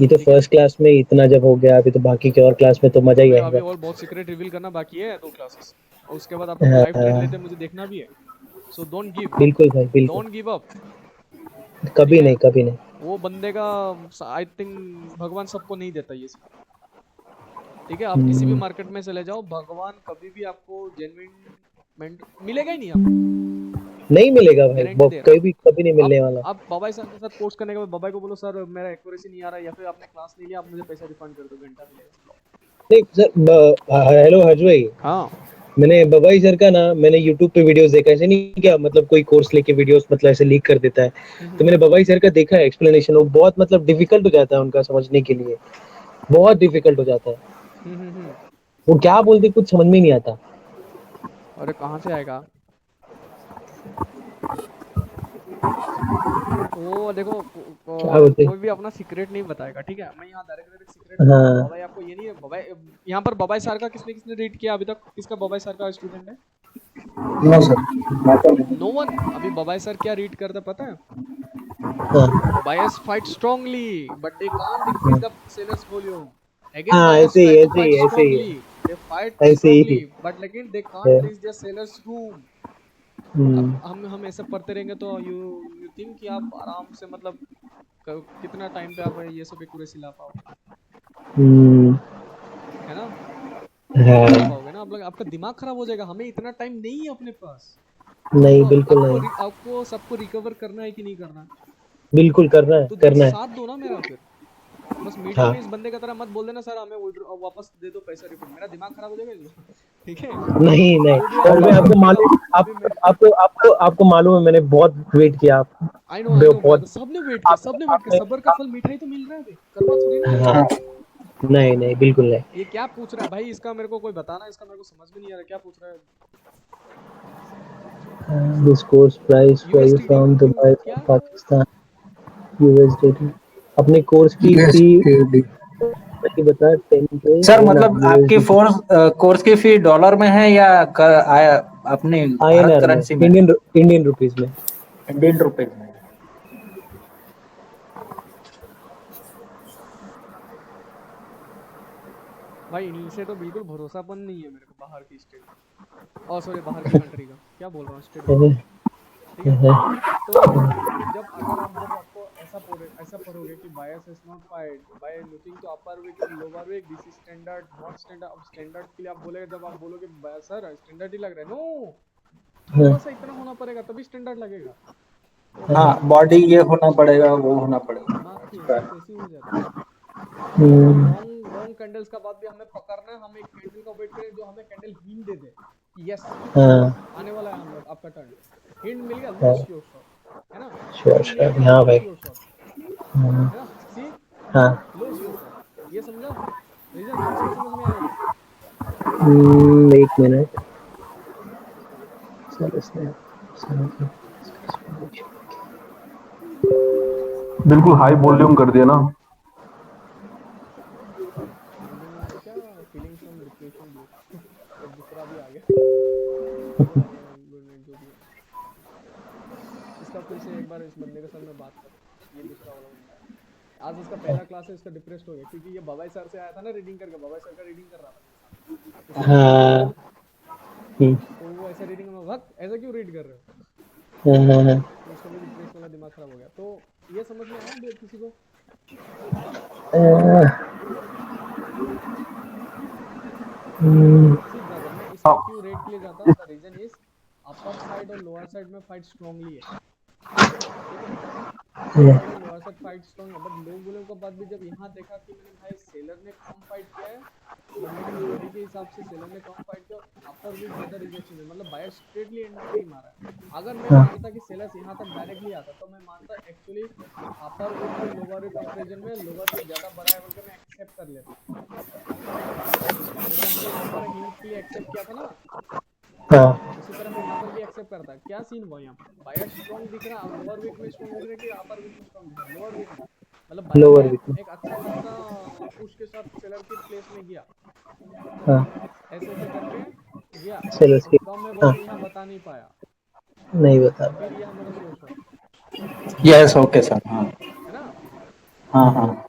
ये तो ठीक है। फर्स्ट क्लास में इतना जब हो गया, अभी तो बाकी के और क्लास में तो मजा ही अभी आएगा। और बहुत सीक्रेट रिवील करना बाकी है, 2 क्लासेस, और उसके बाद आप लोग लाइव ट्रेड हाँ, लेते मुझे देखना भी है। सो डोंट गिव, बिल्कुल भाई बिल्कुल। डोंट गिव अप, ठीक कभी है। नहीं कभी नहीं। वो बंदे का आई थिंक भगवान सबको नहीं देता ये सब, ठीक है। आप किसी भी हम्म, मार्केट में चले जाओ, भगवान कभी भी आपको जेन्युइन मिलेगा ही नहीं आपको, नहीं मिलेगा भाई, गारंटी दे रहा हूँ। कभी कभी नहीं मिलने वाला। आप बाबा सर के साथ कोर्स करने के बाद बाबा को बोलो सर मेरा एक्यूरेसी नहीं आ रहा है, या फिर आपने क्लास नहीं लिया, आप मुझे पैसा रिफंड कर दो, घंटा मिलेगा। नहीं सर, हेलो हर्ष भाई। हाँ मैंने बबाई सर का ना, मैंने यूट्यूब पे वीडियोस देखा, ऐसे नहीं क्या मतलब कोई कोर्स लेके वीडियोस मतलब ऐसे लीक कर देता है। तो मैंने बबाई सर का देखा है एक्सप्लेनेशन, वो बहुत मतलब डिफिकल्ट हो जाता है उनका समझने के लिए, बहुत डिफिकल्ट हो जाता है। हम्म। वो क्या बोलते कुछ समझ में नहीं आता। अरे कहाँ से आएगा वो, देखो क्या बोलते। कोई भी अपना सीक्रेट नहीं बताएगा, ठीक है। मैं यहाँ डायरेक्ट डायरेक्ट सीक्रेट बताऊंगा हाँ। बाबा, आपको ये नहीं है बाबा। यहाँ पर बाबा सर का किसने किसने रीड किया अभी तक, किसका बाबा सर का स्टूडेंट है, नो सर। No one. अभी बाबा सर क्या रीड करता पता है, हाँ। Buyers fight strongly but they can't increase the sellers volume, again हाँ, बायर्स ऐसे ही ट्राई टू ऐसे फाइट ही ऐसे ही स्ट्रांगली, दे फाइट ऐसे ही स्ट्रांगली बट लेकिन दे कांट है। Reach there sellers room. अब हम्म, हम ऐसे पढ़ते रहेंगे तो यू थिंक कि आप आराम से मतलब कितना टाइम पे आप ये सब एक्यूरेसी ला पाओगे, हम्म, है ना। नहीं ला हाँ। पाओगे ना आप लोग, आपका दिमाग खराब हो जाएगा, हमें इतना टाइम नहीं है अपने पास। नहीं आपको बिल्कुल आपको नहीं। आपको सबको रिकवर करना है कि नहीं करना है, बिल्कुल करना है तो देन करना है। साथ दो ना मेरा फिर। बस मीडिया हाँ। में इस बंदे का तरह मत बोल देना सर हमें वापस दे दो पैसा रिफंड, मेरा दिमाग खराब हो जाएगा ठीक है। नहीं नहीं, जो भी और मैं आप आपको मतलब मालूम, अभी मैं आपको मालूम है मैंने बहुत वेट किया। आप आई नो बहुत। सबने वेट किया, सबने वेट किया, आपने सबर का फल मीठा ही तो मिल रहा है अभी, कड़वा थोड़ी ना है। हाँ। नहीं नहीं बिल्कुल नहीं। ये क्या पूछ रहा है भाई, इसका मेरे को कोई बताना, इसका मेरे को समझ में नहीं आ रहा क्या पूछ रहा है। This course price for you USTD from Dubai क्या, पाकिस्तान यूएसडी। अपने कोर्स की फी की बता 10K सर INR मतलब आपकी यूएसडी। कोर्स की फी डॉलर में है या अपनी भारत INR में, करेंसी में? इंडियन रुपीस में। इंडियन रुपीज में। भाई इनसे तो बिल्कुल भरोसापन नहीं है मेरे को, बाहर की स्टेट, ओ सॉरी बाहर की कंट्री का क्या बोल रहा हूँ, स्टेट बोल रहा हूँ। ठीक है। तो जब अगर आप जब आपको ऐसा पढ़ोगे कि bias is not find by looking to upper wick and lower wick, this is standard not standard. अब स्टैंडर्ड के लिए आप बोलेगे, जब आप बोलोगे सर स्टैंडर्ड ही लग रहा है, नो, थोड़ा सा इतना होना पड़ेगा तभी स्टैंडर्ड लगेगा। तो हाँ, बॉडी ये होना पड़ेगा, वो होना पड़ेगा। दिमाग की ऐसे ही हो जाता है। और लॉन्ग कैंडल्स का बात भी हमें पकड़ना है, हम एक कैंडल का वेट करें जो हमें कैंडल हिंट दे दे कि यस आने वाला है, हम लोग आपका टर्न, हिंट मिल गया, लूज योर शॉट, है ना, हिंट मिल गया, हाँ भाई। लूज योर शॉट, है ना, सी, हाँ। लूज योर शॉट, ये समझा रीजन, इसका समझ में आएगा। एक मिनट, बिल्कुल हाई वॉल्यूम कर दिया ना। क्या फीलिंग सम डिप्रेशन ब्लू एक दूसरा भी आ गया, गुड नाइट जो भी है। इसका फिर से एक बार इस बंदे के साथ मैं बात करूँ, ये दूसरा वाला बंदा है, आज इसका पहला क्लास है, इसका डिप्रेस्ड हो गया क्योंकि ये बाबाई सर से आया था ना रीडिंग करके, बाबाई सर का रीडिंग कर रहा था मेरे साथ। हाँ। तो वो ऐसा रीडिंग में वक्त ऐसा क्यों रीड कर रहे हो, तो उसका भी डिप्रेस वाला दिमाग खराब हो गया। तो ये समझ में आया किसी को? सी ब्रदर, मैं इसमें क्यों रेड के लिए जाता, the reason is upper side और लोअर साइड में फाइट स्ट्रांगली है, ठीक है, अपर साइड और लोअर साइड फाइट स्ट्रांग है, बट लो वॉल्यूम के बाद भी जब यहाँ देखा कि मैंने भाई सेलर ने कम फाइट किया है, बंदे की बॉडी के हिसाब से सेलर ने कम फाइट किया, अपर वीक ज्यादा रिजेक्शन है, मतलब बायर स्ट्रेटली एंट्री नहीं मारा है। अगर मैं मानता कि सेलर्स यहाँ तक डायरेक्टली आता तो मैं मानता एक्चुअली अपर वीक में लोअर वीक कंपैरिजन में लोअर वीक ज्यादा बड़ा है बोल के मैं एक्सेप्ट कर लेता, जैसे हमने यहाँ पर हिंट के लिए एक्सेप्ट किया था ना, उसी तरह मैं यहाँ पर भी एक्सेप्ट करता। क्या सीन हुआ यहाँ पर, बायर स्ट्रॉन्ग दिख रहा है, लोअर वीक में स्ट्रॉन्ग दिख रहा है कि अपर वीक में स्ट्रॉन्ग दिख रहा है, लोअर वीक में, मतलब बायर ने एक अच्छा खासा पुश के साथ सेलर की प्लेस में गया, ऐसे करके गया, तो कम है बोल के यहाँ बता नहीं पाया, नहीं बता, फिर यहाँ मेरा सोर्स हो, यस, ओके सर। हाँ, है ना। हाँ, हाँ।